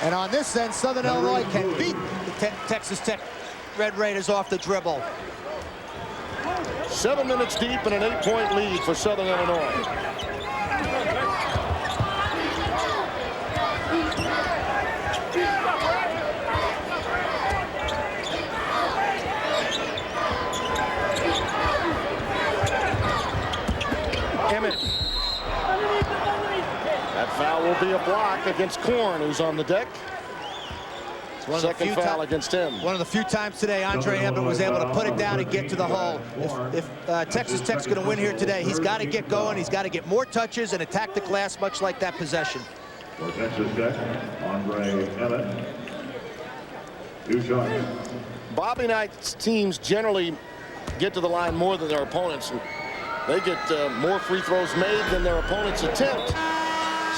And on this end, Southern Illinois can beat the Texas Tech Red Raiders off the dribble. 7 minutes deep and an 8-point lead for Southern Illinois. Emmett. That foul will be a block against Korn, who's on the deck. Second foul against him. One of the few times today Andre Emmett was able to put it down and get to the hole. If Texas Tech's going to win here today, he's got to get going. He's got to get more touches and attack the glass, much like that possession. For Texas Tech, Andre Emmett. 2 shots. Bobby Knight's teams generally get to the line more than their opponents. They get more free throws made than their opponents attempt.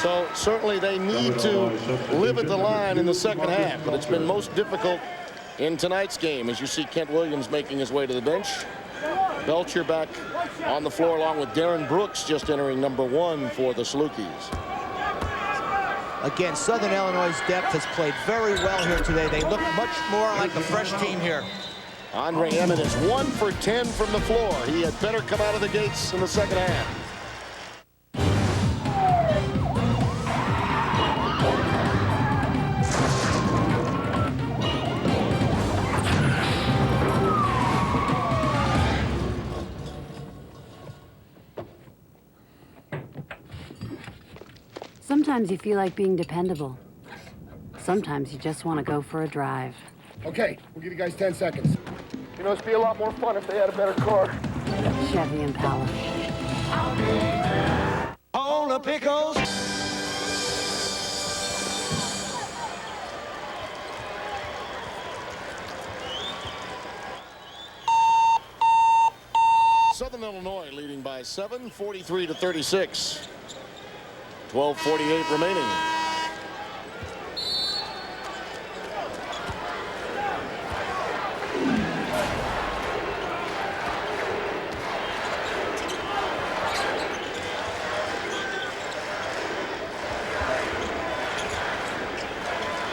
So certainly they need to live at the line in the second half, but it's been most difficult in tonight's game. As you see Kent Williams making his way to the bench. Belcher back on the floor along with Darren Brooks just entering #1 for the Salukis. Again, Southern Illinois' depth has played very well here today. They look much more like a fresh team here. Andre Emmett is 1 for 10 from the floor. He had better come out of the gates in the second half. Sometimes you feel like being dependable. Sometimes you just want to go for a drive. Okay, we'll give you guys 10 seconds. You know, it'd be a lot more fun if they had a better car. Chevy Impala. On the pickles. Southern Illinois leading by 7, 43-36. 12:48 remaining.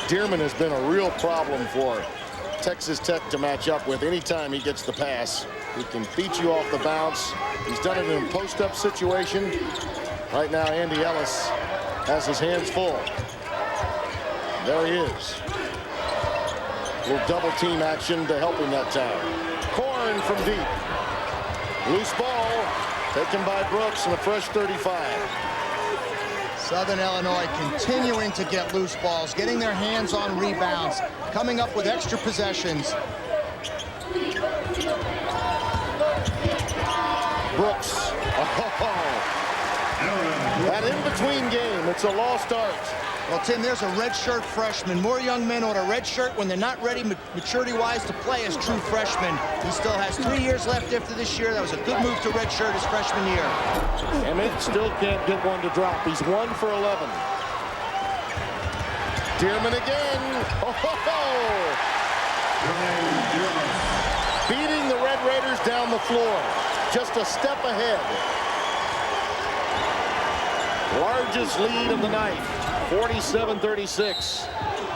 Dearman has been a real problem for Texas Tech to match up with. Anytime he gets the pass, he can beat you off the bounce. He's done it in a post-up situation. Right now, Andy Ellis has his hands full. There he is. A little double team action to help him that time. Korn from deep. Loose ball taken by Brooks and a fresh 35. Southern Illinois continuing to get loose balls, getting their hands on rebounds, coming up with extra possessions. Brooks. That in-between game, it's a lost art. Well, Tim, there's a redshirt freshman. More young men on a red shirt when they're not ready maturity-wise to play as true freshmen. He still has 3 years left after this year. That was a good move to redshirt his freshman year. Emmett still can't get one to drop. He's 1 for 11. Dearman again. Beating the Red Raiders down the floor. Just a step ahead. Largest lead of the night, 47-36.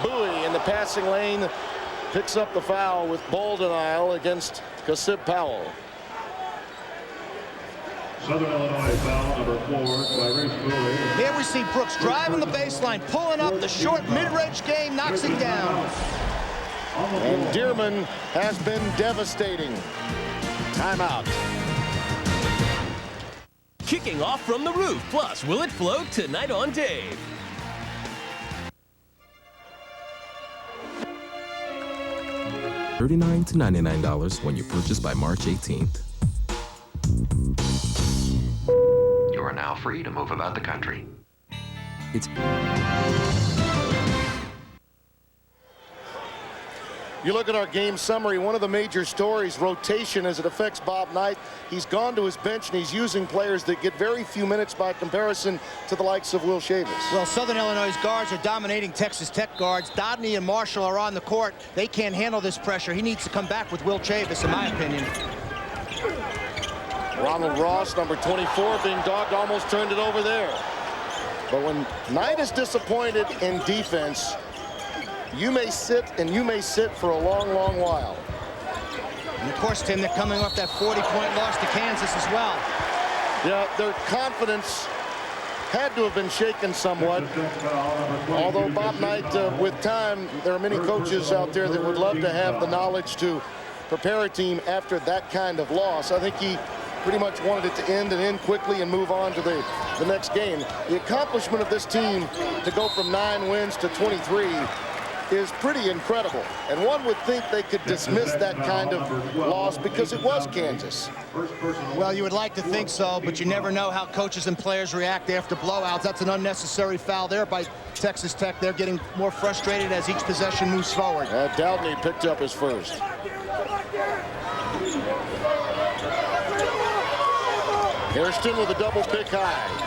Bowie in the passing lane picks up the foul with ball denial against Kasib Powell. Southern Illinois foul number 4 by Reese Bowie. Here we see Brooks driving the baseline, pulling up the short mid-range game, knocks it down. And Dearman has been devastating. Timeout. Kicking off from the roof. Plus, will it float tonight on Dave? $39 to $99 when you purchase by March 18th. You are now free to move about the country. It's... You look at our game summary, one of the major stories, rotation as it affects Bob Knight. He's gone to his bench and he's using players that get very few minutes by comparison to the likes of Will Chavis. Well, Southern Illinois' guards are dominating Texas Tech guards. Dodney and Marshall are on the court. They can't handle this pressure. He needs to come back with Will Chavis, in my opinion. Ronald Ross, number 24, being dogged, almost turned it over there. But when Knight is disappointed in defense, you may sit and you may sit for a long, long while. And of course, Tim, they're coming off that 40-point loss to Kansas as well. Yeah, their confidence had to have been shaken somewhat. Although Bob Knight, with time, there are many coaches out there that would love to have the knowledge to prepare a team after that kind of loss. I think he pretty much wanted it to end and end quickly and move on to the next game. The accomplishment of this team to go from 9 wins to 23 is pretty incredible. And one would think they could dismiss that kind of loss because it was Kansas. Well, you would like to think so, but you never know how coaches and players react after blowouts. That's an unnecessary foul there by Texas Tech. They're getting more frustrated as each possession moves forward. Dowdney picked up his first. Hairston with a double pick high.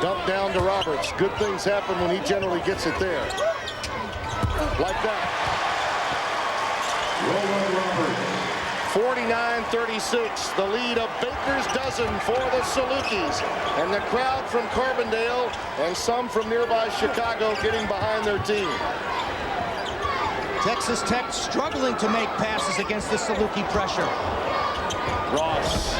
Dump down to Roberts. Good things happen when he generally gets it there. Like that. 49-36, the lead of Baker's dozen for the Salukis. And the crowd from Carbondale and some from nearby Chicago getting behind their team. Texas Tech struggling to make passes against the Saluki pressure. Ross.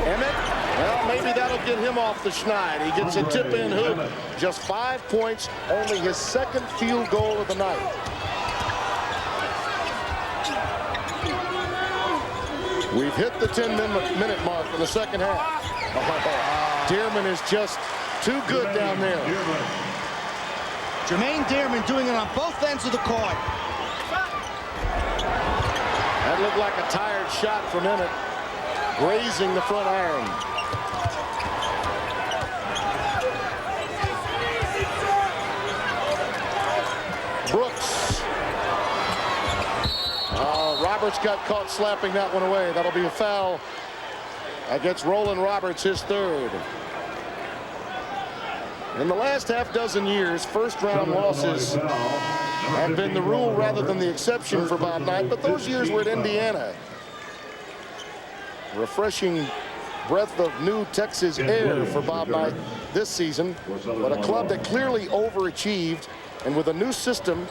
Emmett. Well, maybe that'll get him off the schneid. He gets a tip-in hoop. Just 5 points, only his second field goal of the night. We've hit the 10-minute mark in the second half. Dearman is just too good down there. Jermaine Dearman doing it on both ends of the court. That looked like a tired shot from Emmett, grazing the front iron. Brooks. Roberts got caught slapping that one away. That'll be a foul against Roland Roberts, his third. In the last half dozen years, first-round losses have been the rule rather than the exception for Bob Knight, but those years were at Indiana. Refreshing breath of new Texas air for Bob Knight this season, but a club that clearly overachieved, and with a new system,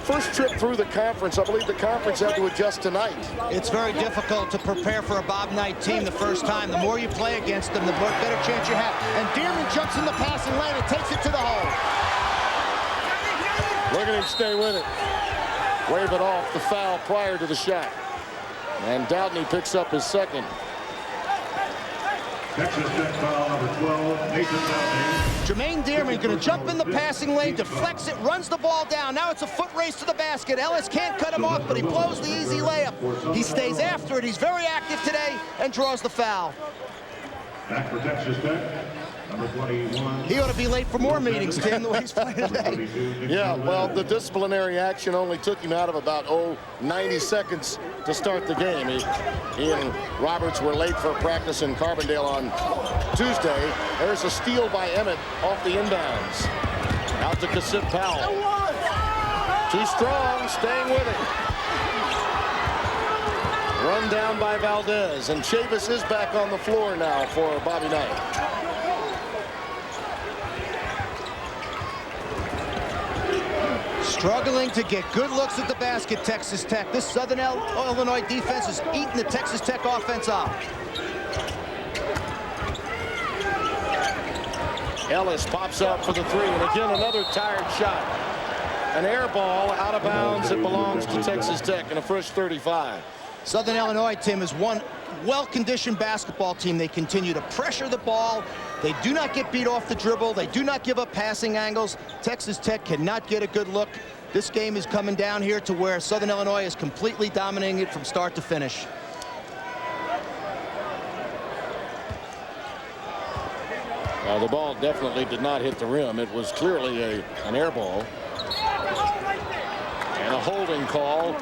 first trip through the conference, I believe the conference had to adjust tonight. It's very difficult to prepare for a Bob Knight team the first time. The more you play against them, the better chance you have. And Dearman jumps in the passing lane and takes it to the hole. Look at him stay with it. Wave it off the foul prior to the shot. And Doudney picks up his second. Texas Tech foul number 12, Nathan Doudney. Jermaine Dearman going to jump in the passing lane, deflects it, runs the ball down. Now it's a foot race to the basket. Ellis can't cut him off, but he blows the easy layup. He stays after it. He's very active today and draws the foul. Back for Texas Tech, number 21. He ought to be late for more meetings, Tim, the way he's playing today. Yeah, well, the disciplinary action only took him out of about, 90 seconds to start the game. He and Roberts were late for practice in Carbondale on Tuesday. There's a steal by Emmett off the inbounds. Out to Kasip Powell. Too strong, staying with it. Run down by Valdez, and Chavis is back on the floor now for Bobby Knight. Struggling to get good looks at the basket, Texas Tech. This Southern Illinois defense is eating the Texas Tech offense up. Ellis pops up for the three, and again another tired shot. An air ball out of bounds. It belongs to Texas Tech in a first 35. Southern Illinois, Tim, is one well-conditioned basketball team. They continue to pressure the ball. They do not get beat off the dribble. They do not give up passing angles. Texas Tech cannot get a good look. This game is coming down here to where Southern Illinois is completely dominating it from start to finish. The ball definitely did not hit the rim. It was clearly an air ball. And a holding call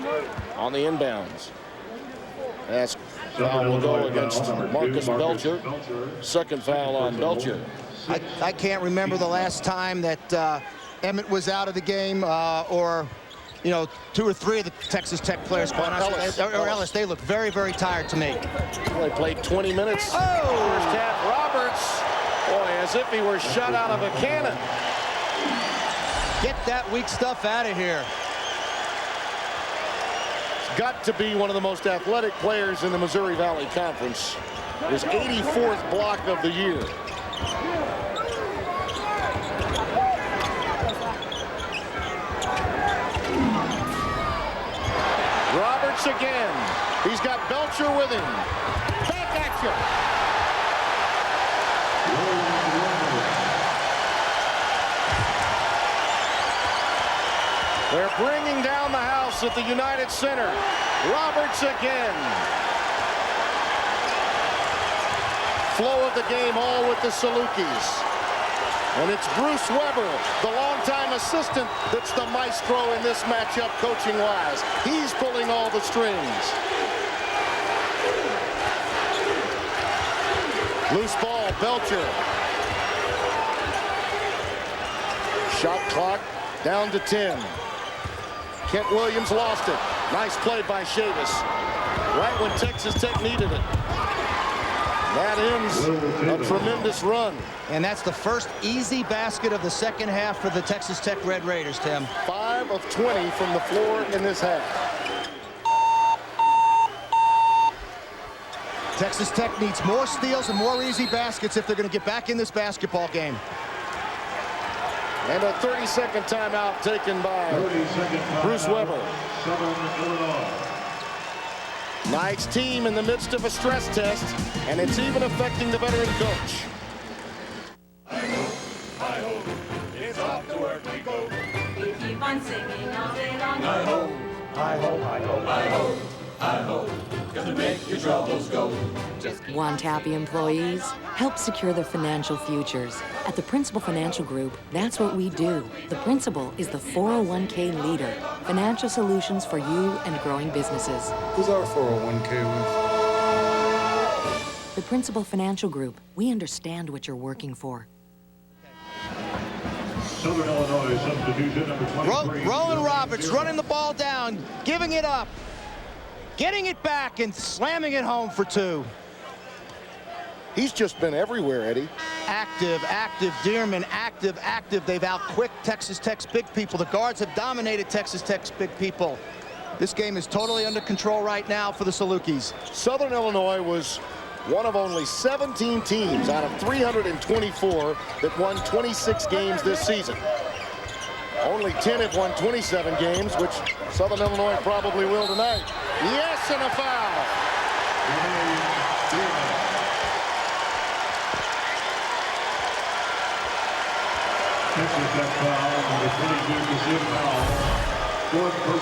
on the inbounds. That's foul will go against Marcus Belcher. Second foul on Belcher. I can't remember the last time that Emmett was out of the game or, you know, 2 or 3 of the Texas Tech players, Ellis, they look very, very tired to me. They played 20 minutes. First half, Roberts, boy, as if he were shot out of a cannon. Get that weak stuff out of here. Got to be one of the most athletic players in the Missouri Valley Conference. His 84th block of the year. Roberts again. He's got Belcher with him. Back at you. They're bringing down the house at the United Center. Roberts again. Flow of the game all with the Salukis. And it's Bruce Weber, the longtime assistant, that's the maestro in this matchup coaching-wise. He's pulling all the strings. Loose ball, Belcher. Shot clock down to 10. Kent Williams lost it. Nice play by Chavis. Right when Texas Tech needed it. That ends a tremendous run. And that's the first easy basket of the second half for the Texas Tech Red Raiders, Tim. 5 of 20 from the floor in this half. Texas Tech needs more steals and more easy baskets if they're going to get back in this basketball game. And a 30-second timeout taken by Bruce Weber. Knight's team in the midst of a stress test, and it's even affecting the veteran coach. Hi-ho, hi-ho, hi-ho, hi-ho, hi-ho, gonna make your troubles go. Want happy employees? Help secure their financial futures. At the Principal Financial Group, that's what we do. The Principal is the 401k leader. Financial solutions for you and growing businesses. Who's our 401k with? The Principal Financial Group. We understand what you're working for. Southern Illinois substitution number 23. Roland Roberts running the ball down, giving it up, getting it back, and slamming it home for 2. He's just been everywhere, Eddie. Active, active, Dearman, active, active. They've outquicked Texas Tech's big people. The guards have dominated Texas Tech's big people. This game is totally under control right now for the Salukis. Southern Illinois was one of only 17 teams out of 324 that won 26 games this season. Only 10 have won 27 games, which Southern Illinois probably will tonight. Yes, and a foul.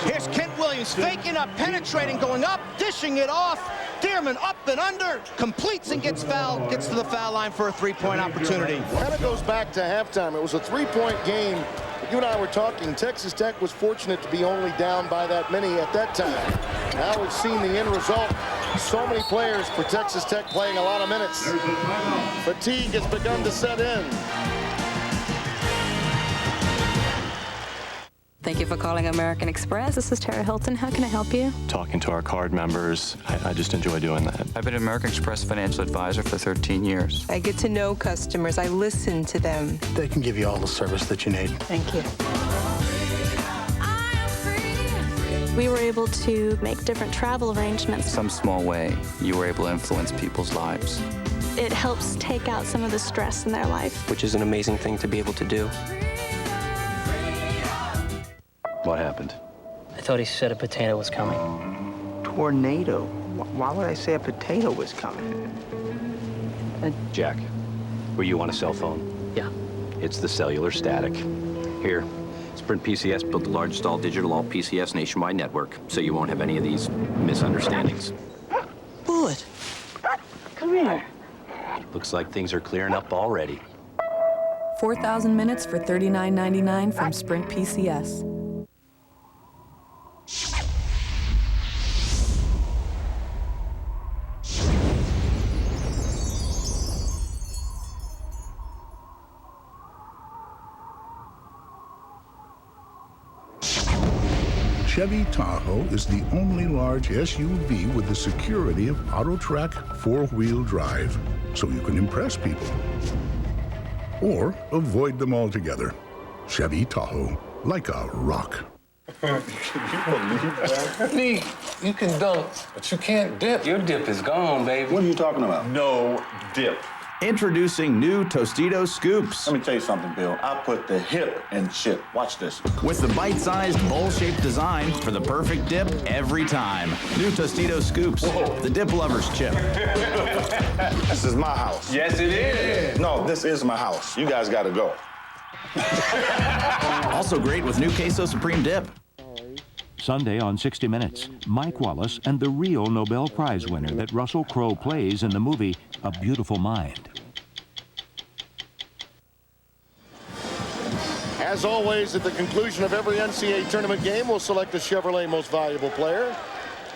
Here's Kent Williams faking up, penetrating, going up, dishing it off. Dearman up and under, completes and gets fouled, gets to the foul line for a 3-point opportunity. Kind of goes back to halftime. It was a 3-point game. You and I were talking, Texas Tech was fortunate to be only down by that many at that time. Now we've seen the end result. So many players for Texas Tech playing a lot of minutes. Fatigue has begun to set in. Thank you for calling American Express. This is Tara Hilton. How can I help you? Talking to our card members, I just enjoy doing that. I've been an American Express financial advisor for 13 years. I get to know customers. I listen to them. They can give you all the service that you need. Thank you. We were able to make different travel arrangements. Some small way, you were able to influence people's lives. It helps take out some of the stress in their life. Which is an amazing thing to be able to do. What happened? I thought he said a potato was coming. Tornado? Why would I say a potato was coming? Jack, were you on a cell phone? Yeah. It's the cellular static. Here, Sprint PCS built the largest all-digital, all-PCS nationwide network, so you won't have any of these misunderstandings. Bullet, come here. Looks like things are clearing up already. 4,000 minutes for $39.99 from Sprint PCS. Chevy Tahoe is the only large SUV with the security of AutoTrack 4-wheel drive, so you can impress people. Or avoid them altogether. Chevy Tahoe, like a rock. You believe that? Neat, you can dunk, but you can't dip. Your dip is gone, baby. What are you talking about? No dip. Introducing new Tostitos Scoops. Let me tell you something, Bill. I put the hip in chip. Watch this. With the bite-sized, bowl-shaped design for the perfect dip every time. New Tostitos Scoops. Whoa. The dip lover's chip. This is my house. Yes, it is. No, this is my house. You guys got to go. Also great with new Queso Supreme dip. Sunday on 60 Minutes, Mike Wallace and the real Nobel Prize winner that Russell Crowe plays in the movie A Beautiful Mind. As always, at the conclusion of every NCAA tournament game, we'll select the Chevrolet Most Valuable Player.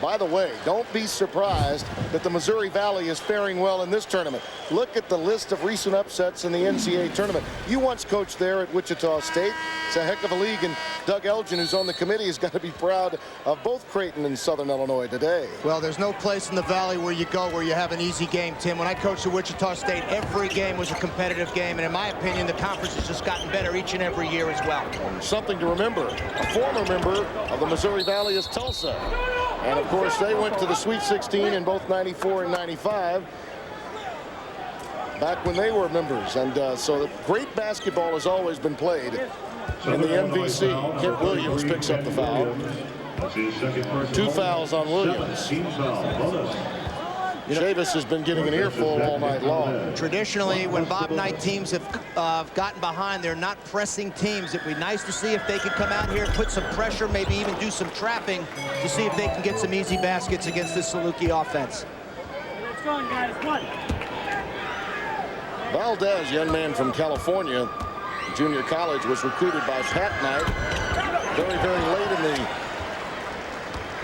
By the way, don't be surprised that the Missouri Valley is faring well in this tournament. Look at the list of recent upsets in the NCAA tournament. You once coached there at Wichita State. It's a heck of a league, and Doug Elgin, who's on the committee, has got to be proud of both Creighton and Southern Illinois today. Well, there's no place in the Valley where you go where you have an easy game, Tim. When I coached at Wichita State, every game was a competitive game, and in my opinion, the conference has just gotten better each and every year as well. Something to remember. A former member of the Missouri Valley is Tulsa. And, of course, they went to the Sweet 16 in both 94 and 95, back when they were members. And so great basketball has always been played in the MVC. Kent Williams picks up the foul. 2 fouls on Williams. Chavis has been getting an earful all night long. Traditionally, when Bob Knight teams have gotten behind, they're not pressing teams. It'd be nice to see if they could come out here, put some pressure, maybe even do some trapping to see if they can get some easy baskets against this Salukis offense. Let's go, guys. One. Valdez, young man from California, junior college, was recruited by Pat Knight very, very late in the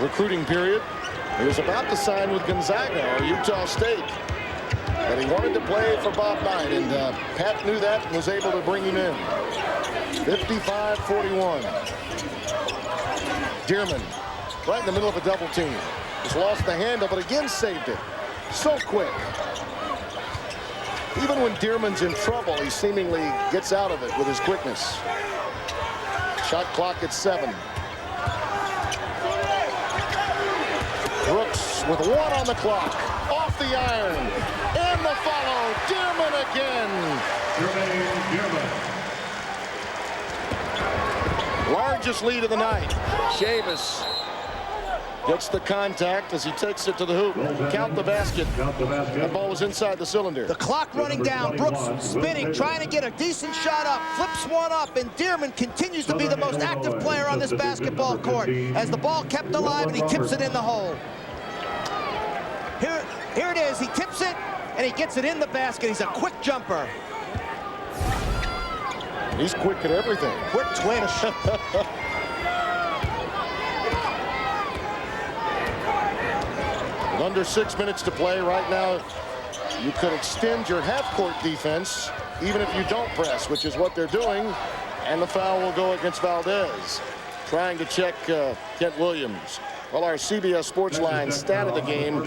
recruiting period. He was about to sign with Gonzaga or Utah State, but he wanted to play for Bob Knight, and Pat knew that and was able to bring him in. 55-41. Dearman, right in the middle of a double team. Just lost the handle, but again saved it. So quick. Even when Dearman's in trouble, he seemingly gets out of it with his quickness. Shot clock at 7. Brooks with 1 on the clock. Off the iron. And the follow. Dearman again. Largest lead of the night. Chavis gets the contact as he takes it to the hoop. Count the basket. That ball was inside the cylinder. The clock running down. Brooks spinning, trying to get a decent shot up. Flips one up, and Dearman continues to be the most active player on this basketball court as the ball kept alive, and he tips it in the hole. Here it is. He tips it, and he gets it in the basket. He's a quick jumper. He's quick at everything. Quick twitch. With under 6 minutes to play right now, you could extend your half-court defense even if you don't press, which is what they're doing, and the foul will go against Valdez, trying to check Kent Williams. Well, our CBS Sports Line stat of the game,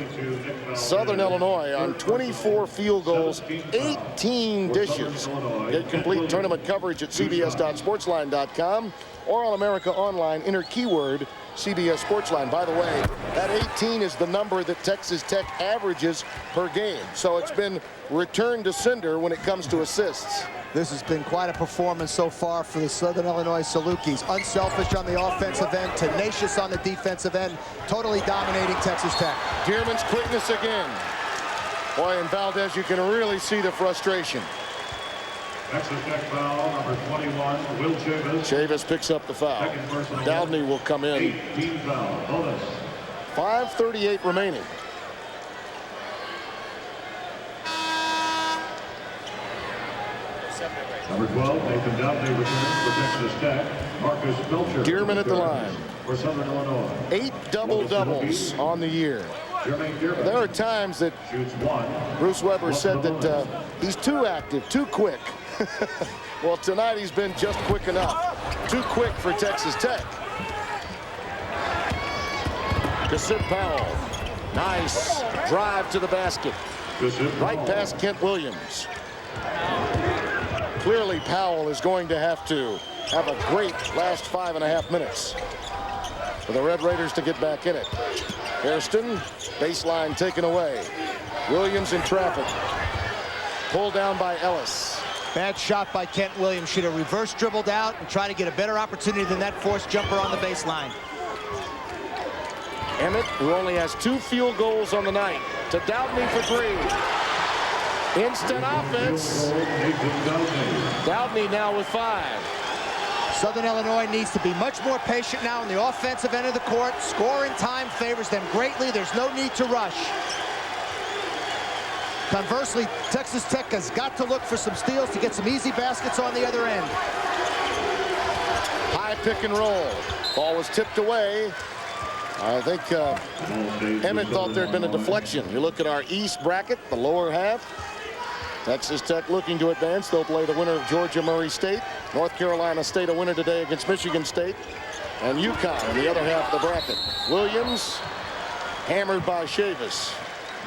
Southern Illinois on 24 field goals, 18 dishes. Get complete tournament coverage at cbs.sportsline.com or on America Online. Enter keyword CBS Sportsline. By the way, that 18 is the number that Texas Tech averages per game. So it's been returned to sender when it comes to assists. This has been quite a performance so far for the Southern Illinois Salukis. Unselfish on the offensive end, tenacious on the defensive end, totally dominating Texas Tech. Dearman's quickness again. Boy, in Valdez, you can really see the frustration. Texas Tech foul, number 21, Will Chavis. Chavis picks up the foul. Downey will come in. 18 foul, bonus. 5:38 remaining. Number 12, Nathan Downey returns for Texas Tech. Marcus Belcher. Dearman at the line. For Southern Illinois. 8 double-doubles on the year. There are times that Bruce Weber said that he's too active, too quick. Well, tonight he's been just quick enough. Too quick for Texas Tech. Kasip Powell. Nice drive to the basket. Right past Kent Williams. Clearly, Powell is going to have a great last 5.5 minutes for the Red Raiders to get back in it. Hairston, baseline taken away. Williams in traffic. Pulled down by Ellis. Bad shot by Kent Williams. Should have reverse dribbled out and tried to get a better opportunity than that forced jumper on the baseline. Emmett, who only has 2 field goals on the night, to Downey for 3. Instant offense. Downey now with 5. Southern Illinois needs to be much more patient now on the offensive end of the court. Scoring time favors them greatly. There's no need to rush. Conversely, Texas Tech has got to look for some steals to get some easy baskets on the other end. High pick and roll. Ball was tipped away. I think Emmett thought there had been a deflection. You look at our East bracket, the lower half. Texas Tech looking to advance. They'll play the winner of Georgia Murray State. North Carolina State a winner today against Michigan State. And UConn in the other half of the bracket. Williams hammered by Chavis.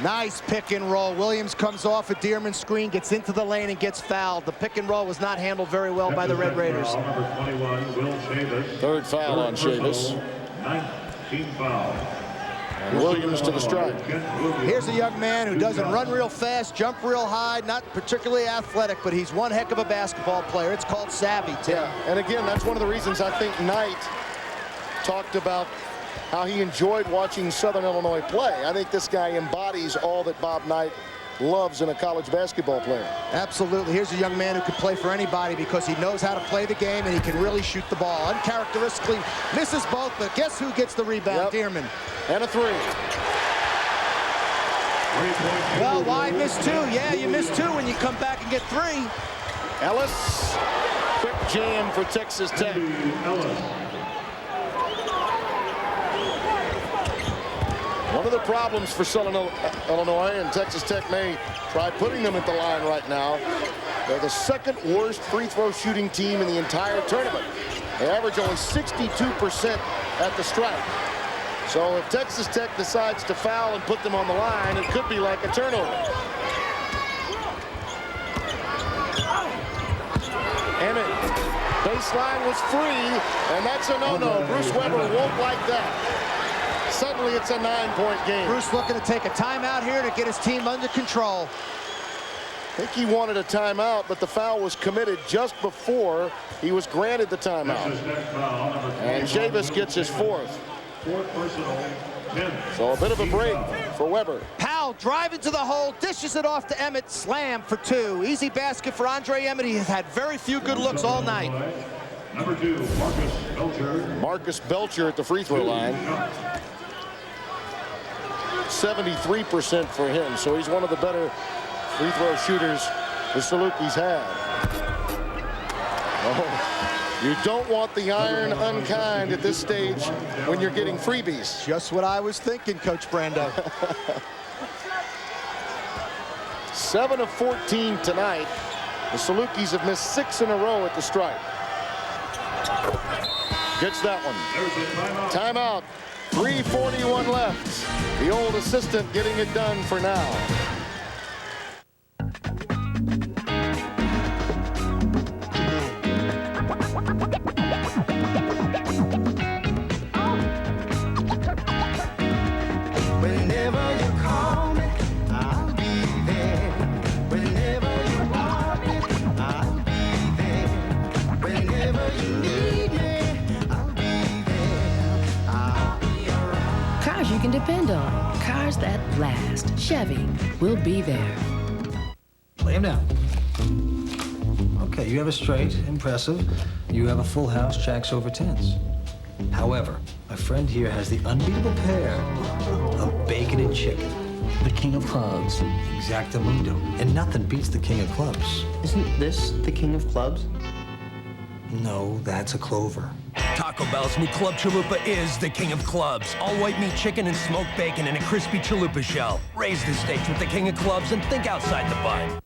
Nice pick and roll. Williams comes off a Dearman screen, gets into the lane, and gets fouled. The pick and roll was not handled very well by the Red Raiders. Number 21, Will Chavis. Third foul on Chavis. 19 foul. And Williams to the strike. Here's a young man who doesn't run real fast, jump real high, not particularly athletic, but he's one heck of a basketball player. It's called savvy, Tim. Yeah, and again, that's one of the reasons I think Knight talked about how he enjoyed watching Southern Illinois play. I think this guy embodies all that Bob Knight loves in a college basketball player. Absolutely. Here's a young man who can play for anybody because he knows how to play the game and he can really shoot the ball. Uncharacteristically misses both, but guess who gets the rebound? Dearman. And a three. Well, why miss two? Yeah, you miss two when you come back and get three. Ellis, quick jam for Texas Tech. One of the problems for Southern Illinois, and Texas Tech may try putting them at the line right now, they're the second worst free throw shooting team in the entire tournament. They average only 62% at the stripe. So if Texas Tech decides to foul and put them on the line, it could be like a turnover. Emmett, baseline was free, and that's a no-no. Bruce Weber won't like that. Suddenly it's a 9-point game. Bruce looking to take a timeout here to get his team under control. I think he wanted a timeout, but the foul was committed just before he was granted the timeout. And Chavis gets his fourth. So a bit of a break for Weber. Powell driving to the hole, dishes it off to Emmett, slam for two. Easy basket for Andre Emmett. He has had very few good looks all night. Number 2, Marcus Belcher. Marcus Belcher at the free throw line. 73% for him, so he's one of the better free throw shooters the Salukis had. Oh. You don't want the iron unkind at this stage when you're getting freebies. Just what I was thinking, Coach Brando. 7 of 14 tonight. The Salukis have missed 6 in a row at the stripe. Gets that one. Timeout. 3:41 left. The old assistant getting it done for now. You can depend on. Cars that last. Chevy will be there. Lay him down. Okay, you have a straight, impressive. You have a full house, jacks over tens. However, my friend here has the unbeatable pair of bacon and chicken. The king of clubs. Exactamundo. And nothing beats the king of clubs. Isn't this the king of clubs? No, that's a clover. Taco Bell's new Club Chalupa is the king of clubs. All white meat chicken and smoked bacon in a crispy chalupa shell. Raise the stakes with the king of clubs and think outside the bun.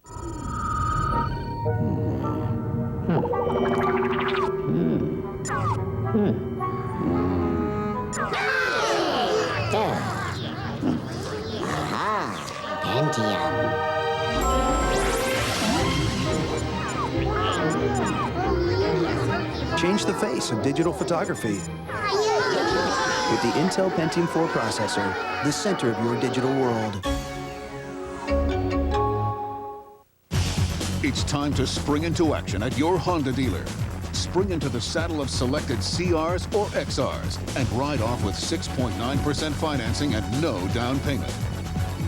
Change the face of digital photography. With the Intel Pentium 4 processor, the center of your digital world. It's time to spring into action at your Honda dealer. Spring into the saddle of selected CRs or XRs and ride off with 6.9% financing and no down payment.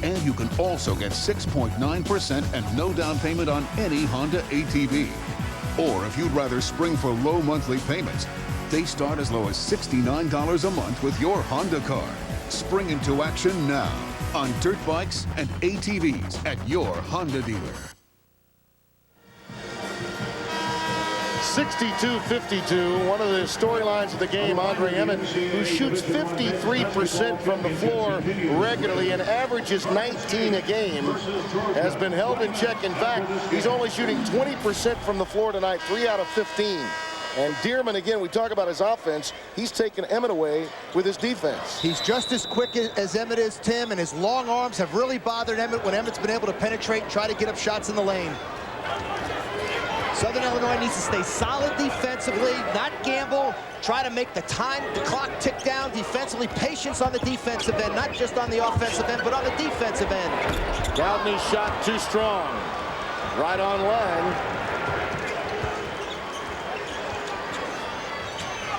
And you can also get 6.9% and no down payment on any Honda ATV. Or if you'd rather spring for low monthly payments, they start as low as $69 a month with your Honda car. Spring into action now on dirt bikes and ATVs at your Honda dealer. 62-52, one of the storylines of the game, Andre Emmett, who shoots 53% from the floor regularly and averages 19 a game, has been held in check. In fact, he's only shooting 20% from the floor tonight, 3 out of 15. And Dearman, again, we talk about his offense. He's taken Emmett away with his defense. He's just as quick as Emmett is, Tim, and his long arms have really bothered Emmett when Emmett's been able to penetrate and try to get up shots in the lane. Southern Illinois needs to stay solid defensively, not gamble, try to make the clock tick down defensively. Patience on the defensive end, not just on the offensive end, but on the defensive end. Downey's shot too strong. Right on line.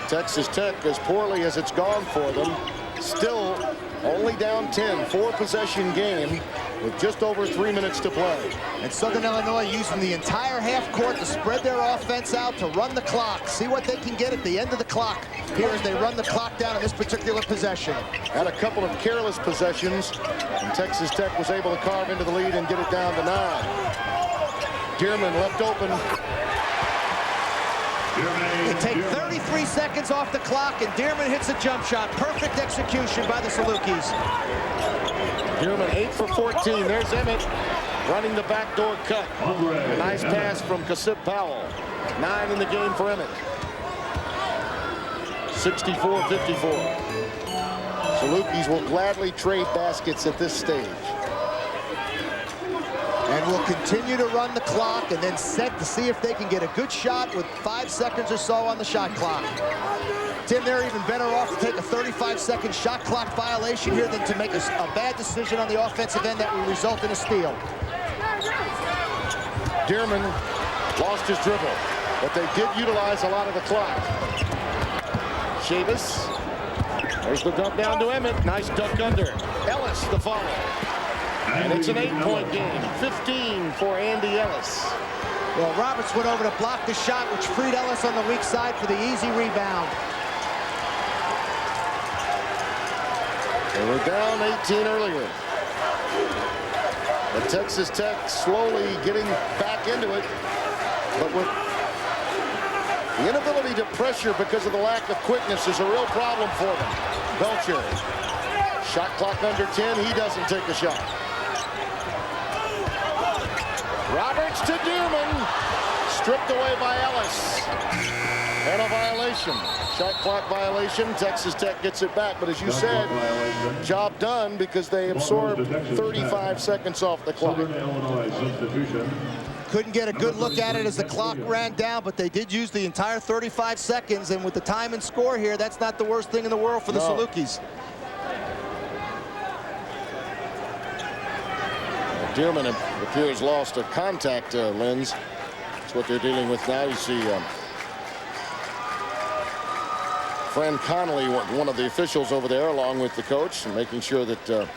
Texas Tech, as poorly as it's gone for them, still only down 10, 4-possession game with just over 3 minutes to play. And Southern Illinois using the entire half court to spread their offense out to run the clock. See what they can get at the end of the clock here as they run the clock down in this particular possession. Had a couple of careless possessions, and Texas Tech was able to carve into the lead and get it down to 9. Dearman left open. They take 33 seconds off the clock, and Dearman hits a jump shot. Perfect execution by the Salukis. Dearman 8 for 14. There's Emmett running the backdoor cut. A nice pass from Kasib Powell. 9 in the game for Emmett. 64-54. Salukis will gladly trade baskets at this stage. And will continue to run the clock and then set to see if they can get a good shot with 5 seconds or so on the shot clock. Tim, they're even better off to take a 35-second shot clock violation here than to make a bad decision on the offensive end that will result in a steal. Dearman lost his dribble, but they did utilize a lot of the clock. Chavis. There's the dump down to Emmett. Nice dunk under. Ellis the follow. And it's an 8-point game. 15 for Andy Ellis. Well, Roberts went over to block the shot, which freed Ellis on the weak side for the easy rebound. They were down 18 earlier. But Texas Tech slowly getting back into it. But with the inability to pressure because of the lack of quickness is a real problem for them. Belcher. Shot clock under 10. He doesn't take a shot. Roberts to Dearman. Stripped away by Ellis. And a violation. Shot clock violation. Texas Tech gets it back. But as you said, job done because they absorbed 35 seconds off the clock. Couldn't get a good look at it as the clock ran down, but they did use the entire 35 seconds. And with the time and score here, that's not the worst thing in the world for the Salukis. Dearman appears lost a contact lens. That's what they're dealing with now. You see Fran Connolly, one of the officials over there, along with the coach, and making sure that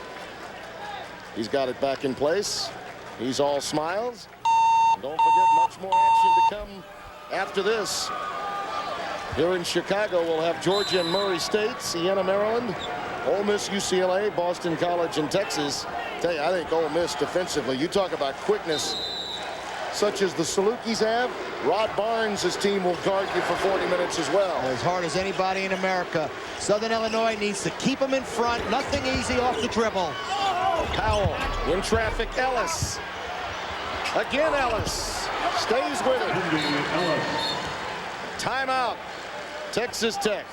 he's got it back in place. He's all smiles. And don't forget, much more action to come after this. Here in Chicago, we'll have Georgia and Murray State, Siena, Maryland, Ole Miss, UCLA, Boston College, and Texas. Tell you, I think Ole Miss defensively, you talk about quickness such as the Salukis have. Rod Barnes' team will guard you for 40 minutes as well. As hard as anybody in America. Southern Illinois needs to keep them in front. Nothing easy off the dribble. Powell in traffic. Ellis. Again Ellis. Stays with it. Timeout. Texas Tech.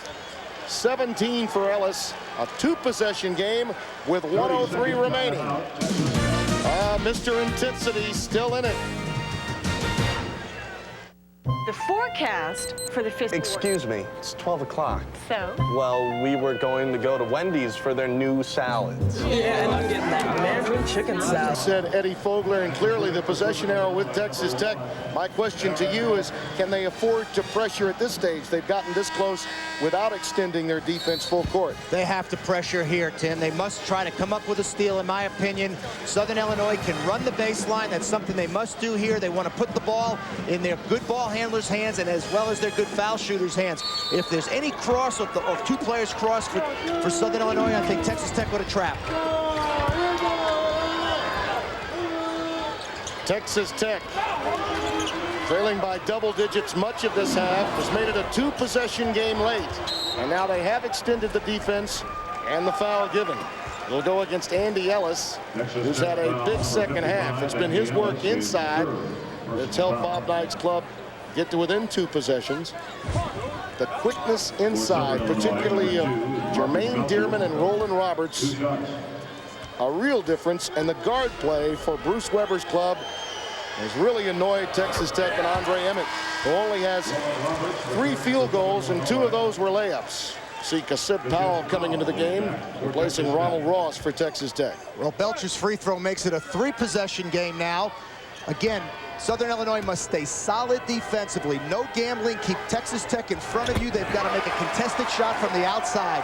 17 for Ellis. A 2-possession game with 1:03 remaining. Mr. Intensity still in it. The forecast for the fiscal... Excuse me, it's 12 o'clock. So? Well, we were going to go to Wendy's for their new salads. Yeah, and I'm getting that Mandarin chicken salad. Said Eddie Fogler, and clearly the possession arrow with Texas Tech. My question to you is, can they afford to pressure at this stage? They've gotten this close without extending their defense full court. They have to pressure here, Tim. They must try to come up with a steal, in my opinion. Southern Illinois can run the baseline. That's something they must do here. They want to put the ball in their good ball handlers' hands and as well as their good foul shooters' hands. If there's any cross of 2 players cross for Southern Illinois, I think Texas Tech would have trapped. Texas Tech trailing by double digits much of this half has made it a 2-possession game late. And now they have extended the defense and the foul given. They'll go against Andy Ellis, who's had a big second half. It's been his work inside that's helped Bob Knight's club get to within 2 possessions. The quickness inside, particularly of Jermaine Dearman and Roland Roberts, a real difference. And the guard play for Bruce Weber's club has really annoyed Texas Tech and Andre Emmett, who only has 3 field goals, and 2 of those were layups. See Kasib Powell coming into the game, replacing Ronald Ross for Texas Tech. Well, Belcher's free throw makes it a 3-possession game now. Again, Southern Illinois must stay solid defensively. No gambling. Keep Texas Tech in front of you. They've got to make a contested shot from the outside.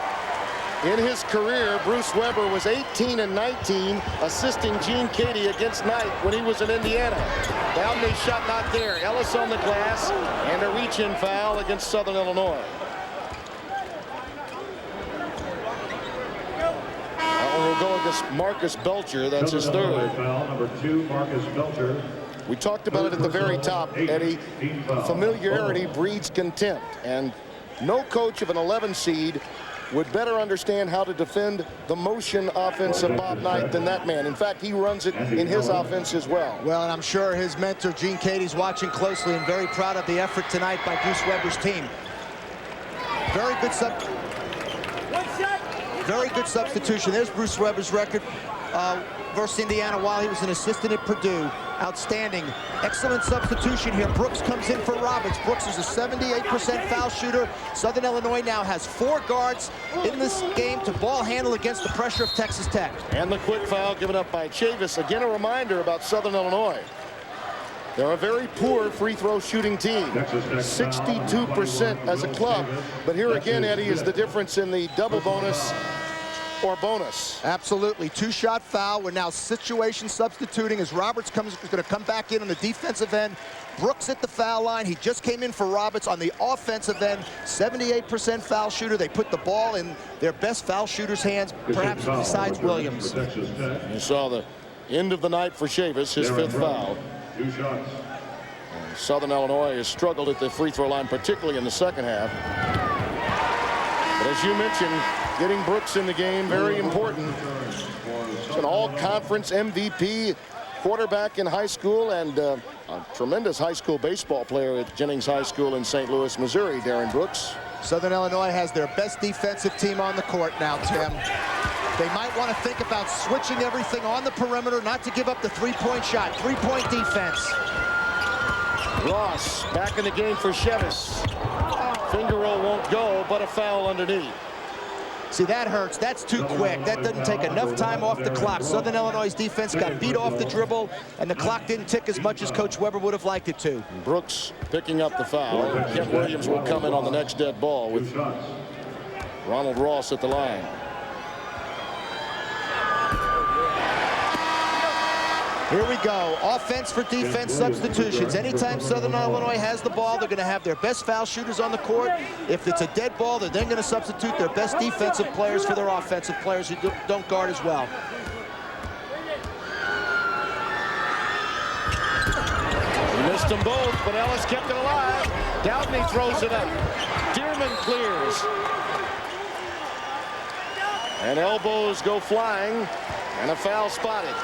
In his career, Bruce Weber was 18-19, assisting Gene Cady against Knight when he was in Indiana. Downey shot not there. Ellis on the glass, and a reach-in foul against Southern Illinois. That one will go against Marcus Belcher. That's his third. Foul number 2, Marcus Belcher. We talked about it at the very top, Eddie. Familiarity breeds contempt, and no coach of an 11 seed would better understand how to defend the motion offense of Bob Knight than that man. In fact, he runs it in his offense as well. Well, and I'm sure his mentor, Gene Cady's watching closely and very proud of the effort tonight by Bruce Weber's team. Very good substitution. There's Bruce Weber's record versus Indiana while he was an assistant at Purdue. Outstanding. Excellent substitution here. Brooks comes in for Roberts. Brooks is a 78% foul shooter. Southern Illinois now has 4 guards in this game to ball handle against the pressure of Texas Tech. And the quick foul given up by Chavis. Again, a reminder about Southern Illinois. They're a very poor free throw shooting team. 62% as a club. But here again, Eddie, is the difference in the double bonus or bonus. Absolutely. 2-shot foul. We're now situation substituting as Roberts is going to come back in on the defensive end. Brooks at the foul line. He just came in for Roberts on the offensive end. 78% foul shooter. They put the ball in their best foul shooter's hands, perhaps besides Williams. You saw the end of the night for Chavis, his 5th foul. 2 shots. Southern Illinois has struggled at the free throw line, particularly in the second half. But as you mentioned, getting Brooks in the game, very important. He's an all-conference MVP quarterback in high school and a tremendous high school baseball player at Jennings High School in St. Louis, Missouri, Darren Brooks. Southern Illinois has their best defensive team on the court now, Tim. They might want to think about switching everything on the perimeter, not to give up the 3-point shot. 3-point defense. Ross back in the game for Chevis. Finger roll won't go, but a foul underneath. See, that hurts. That's too quick. That doesn't take enough time off the clock. Southern Illinois' defense got beat off the dribble, and the clock didn't tick as much as Coach Weber would have liked it to. Brooks picking up the foul. Kent Williams will come in on the next dead ball with Ronald Ross at the line. Here we go. Offense for defense substitutions. Anytime Southern Illinois has the ball, they're going to have their best foul shooters on the court. If it's a dead ball, they're then going to substitute their best defensive players for their offensive players who don't guard as well. He missed them both, but Ellis kept it alive. Downey throws it up. Dearman clears. And elbows go flying, and a foul spotted.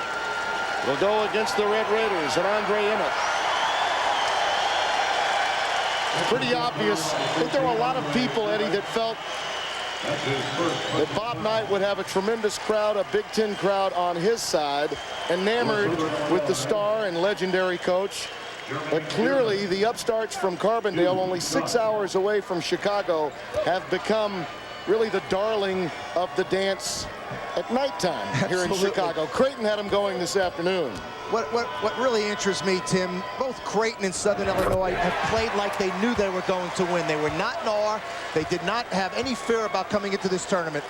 Will go against the Red Raiders and Andre Emmett. It's pretty obvious. I think there were a lot of people, Eddie, that felt that Bob Knight would have a tremendous crowd, a Big Ten crowd on his side, enamored with the star and legendary coach. But clearly the upstarts from Carbondale, only 6 hours away from Chicago, have become really the darling of the dance at nighttime here in Chicago. Creighton had him going this afternoon. What really interests me, Tim, both Creighton and Southern Illinois have played like they knew they were going to win. They were not in awe. They did not have any fear about coming into this tournament.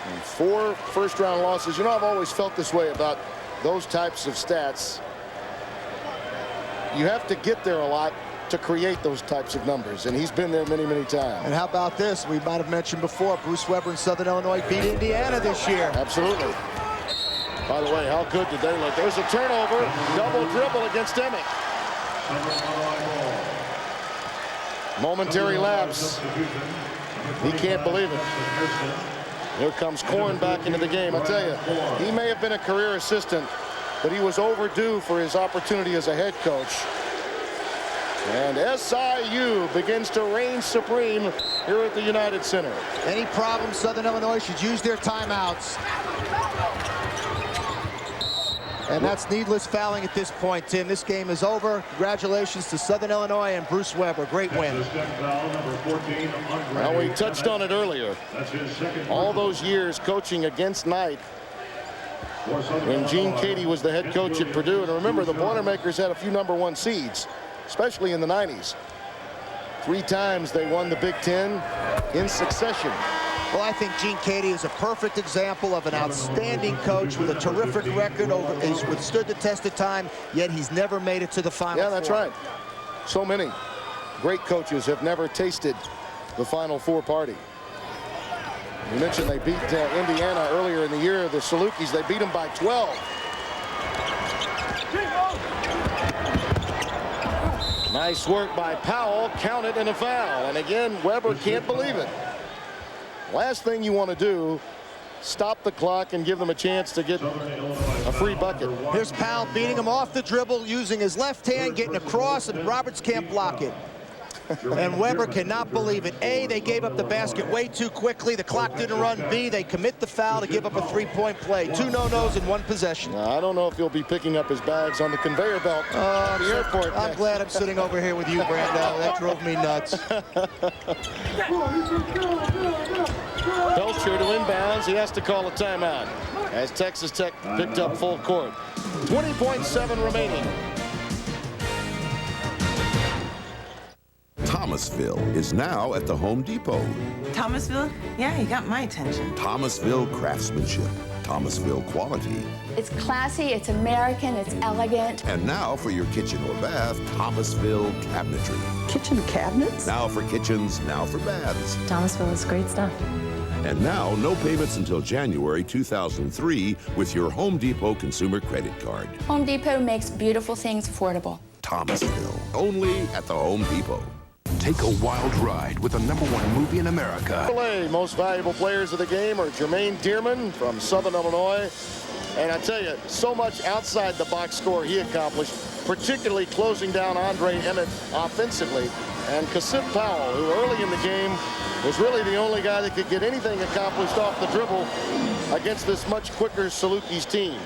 And 4 first-round losses. You know, I've always felt this way about those types of stats. You have to get there a lot to create those types of numbers, and he's been there many, many times. And how about this? We might have mentioned before, Bruce Weber and Southern Illinois beat Indiana this year. Absolutely. By the way, how good did they look? There's a turnover, double dribble against Emmett. Momentary lapse. He can't believe it. Here comes Korn back into the game. I tell you, he may have been a career assistant, but he was overdue for his opportunity as a head coach. And SIU begins to reign supreme here at the United Center. Any problem, Southern Illinois should use their timeouts. And that's needless fouling at this point, Tim. This game is over. Congratulations to Southern Illinois and Bruce Weber. Great win. Well, we touched on it earlier. All those years coaching against Knight, when Gene Cady was the head coach at Purdue. And remember, the Boilermakers had a few #1 seeds, especially in the 90s. 3 times they won the Big Ten in succession. Well, I think Gene Cady is a perfect example of an outstanding coach with a terrific record. He's withstood the test of time, yet he's never made it to the Final Four. Yeah, that's right. So many great coaches have never tasted the Final Four party. You mentioned they beat Indiana earlier in the year, the Salukis. They beat them by 12. Nice work by Powell, counted and a foul. And again, Weber can't believe it. Last thing you want to do, stop the clock and give them a chance to get a free bucket. Here's Powell beating him off the dribble, using his left hand, getting across, and Roberts can't block it. And Weber cannot believe it. A, they gave up the basket way too quickly. The clock didn't run. B, they commit the foul to give up a 3-point play. 2 no-nos in 1 possession. I don't know if he'll be picking up his bags on the conveyor belt at the airport. I'm glad I'm sitting over here with you, Brando. That drove me nuts. Belcher to inbounds. He has to call a timeout as Texas Tech picked up full court. 20.7 remaining. Thomasville is now at the Home Depot. Thomasville? Yeah, you got my attention. Thomasville craftsmanship, Thomasville quality. It's classy, it's American, it's elegant. And now for your kitchen or bath, Thomasville cabinetry. Kitchen cabinets? Now for kitchens, now for baths. Thomasville is great stuff. And now, no payments until January 2003 with your Home Depot consumer credit card. Home Depot makes beautiful things affordable. Thomasville, only at the Home Depot. Take a wild ride with the #1 movie in America. Most valuable players of the game are Jermaine Dearman from Southern Illinois. And I tell you, so much outside the box score he accomplished, particularly closing down Andre Emmett offensively. And Kasip Powell, who early in the game was really the only guy that could get anything accomplished off the dribble against this much quicker Salukis team.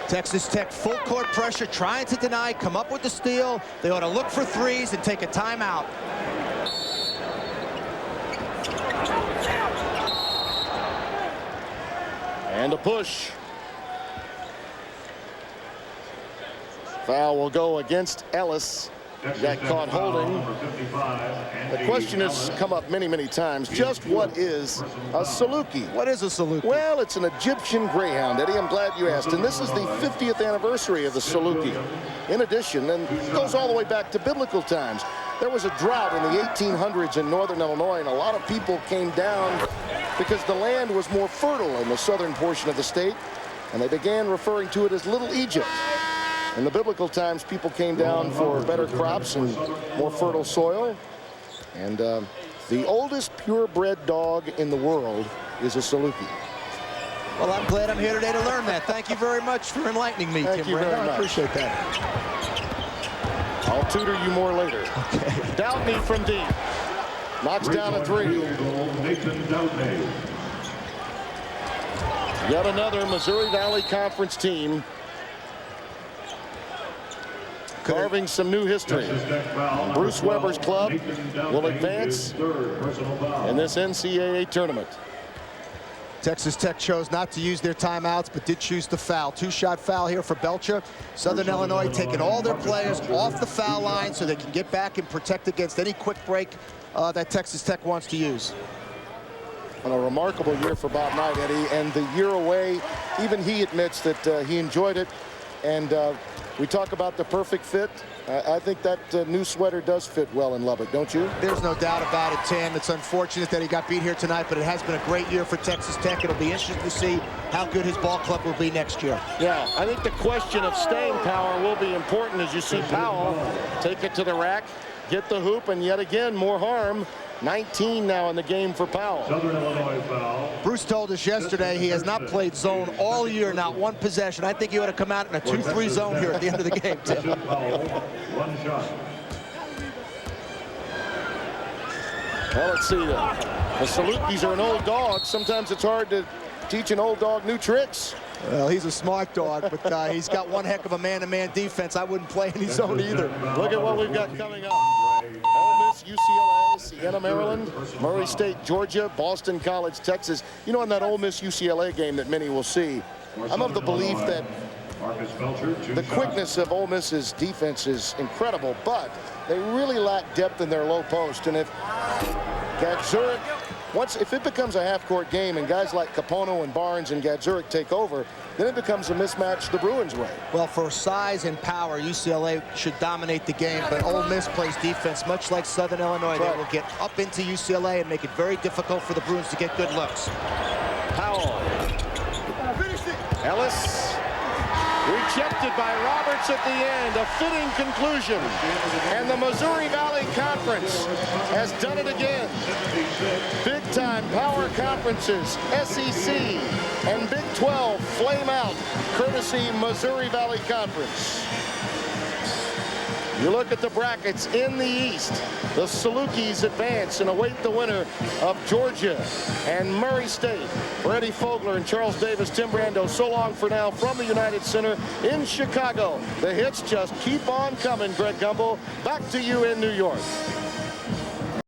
Texas Tech full court pressure, trying to deny, come up with the steal. They ought to look for threes and take a timeout. And a push. Foul will go against Ellis. Got caught holding. The question has come up many, many times. Just what is a Saluki? What is a Saluki? Well, it's an Egyptian greyhound, Eddie. I'm glad you asked. And this is the 50th anniversary of the Saluki. In addition, and it goes all the way back to biblical times, there was a drought in the 1800s in northern Illinois, and a lot of people came down because the land was more fertile in the southern portion of the state, and they began referring to it as Little Egypt. In the biblical times, people came down for better crops and more fertile soil. And the oldest purebred dog in the world is a Saluki. Well, I'm glad I'm here today to learn that. Thank you very much for enlightening me, Thank you very much. I appreciate that. I'll tutor you more later. Okay. Doubtney from deep. Knocks down a 3. Yet another Missouri Valley Conference team carving some new history. Bruce Weber's club will advance in this NCAA tournament. Texas Tech chose not to use their timeouts, but did choose to foul. 2-shot foul here for Belcher. Southern Illinois taking all their players off the foul line so they can get back and protect against any quick break that Texas Tech wants to use. And a remarkable year for Bob Knight, Eddie, and the year away, even he admits that he enjoyed it. And we talk about the perfect fit. I think that new sweater does fit well in Lubbock, don't you? There's no doubt about it, Tim. It's unfortunate that he got beat here tonight, but it has been a great year for Texas Tech. It'll be interesting to see how good his ball club will be next year. Yeah, I think the question of staying power will be important as you see Powell take it to the rack, get the hoop, and yet again, more harm. 19 now in the game for Powell. Southern Illinois foul. Bruce told us yesterday he has not played zone all year, not one possession. I think he ought to come out in a 2-3 zone here at the end of the game, Tim. 1 shot. Well, let's see. The Salukis are an old dog. Sometimes it's hard to teach an old dog new tricks. Well, he's a smart dog, but he's got one heck of a man-to-man defense. I wouldn't play any zone either. Look at what we've got coming up. Ole Miss Miss, UCLA, Siena, Maryland, Murray State, Georgia, Boston College, Texas. You know, in that Ole Miss UCLA game that many will see, I'm of the belief that the quickness of Ole Miss's defense is incredible, but they really lack depth in their low post. And if Gadzuric, if it becomes a half-court game and guys like Capono and Barnes and Gadzuric take over, then it becomes a mismatch the Bruins way. Well, for size and power, UCLA should dominate the game, but Ole Miss plays defense much like Southern Illinois. They will get up into UCLA and make it very difficult for the Bruins to get good looks. Powell. Ellis. Rejected by Roberts at the end, a fitting conclusion. And the Missouri Valley Conference has done it again. Big-time power conferences, SEC and Big 12 flame out, courtesy Missouri Valley Conference. You look at the brackets in the East. The Salukis advance and await the winner of Georgia and Murray State. For Eddie Fogler and Charles Davis, Tim Brando, so long for now from the United Center in Chicago. The hits just keep on coming, Greg Gumbel. Back to you in New York.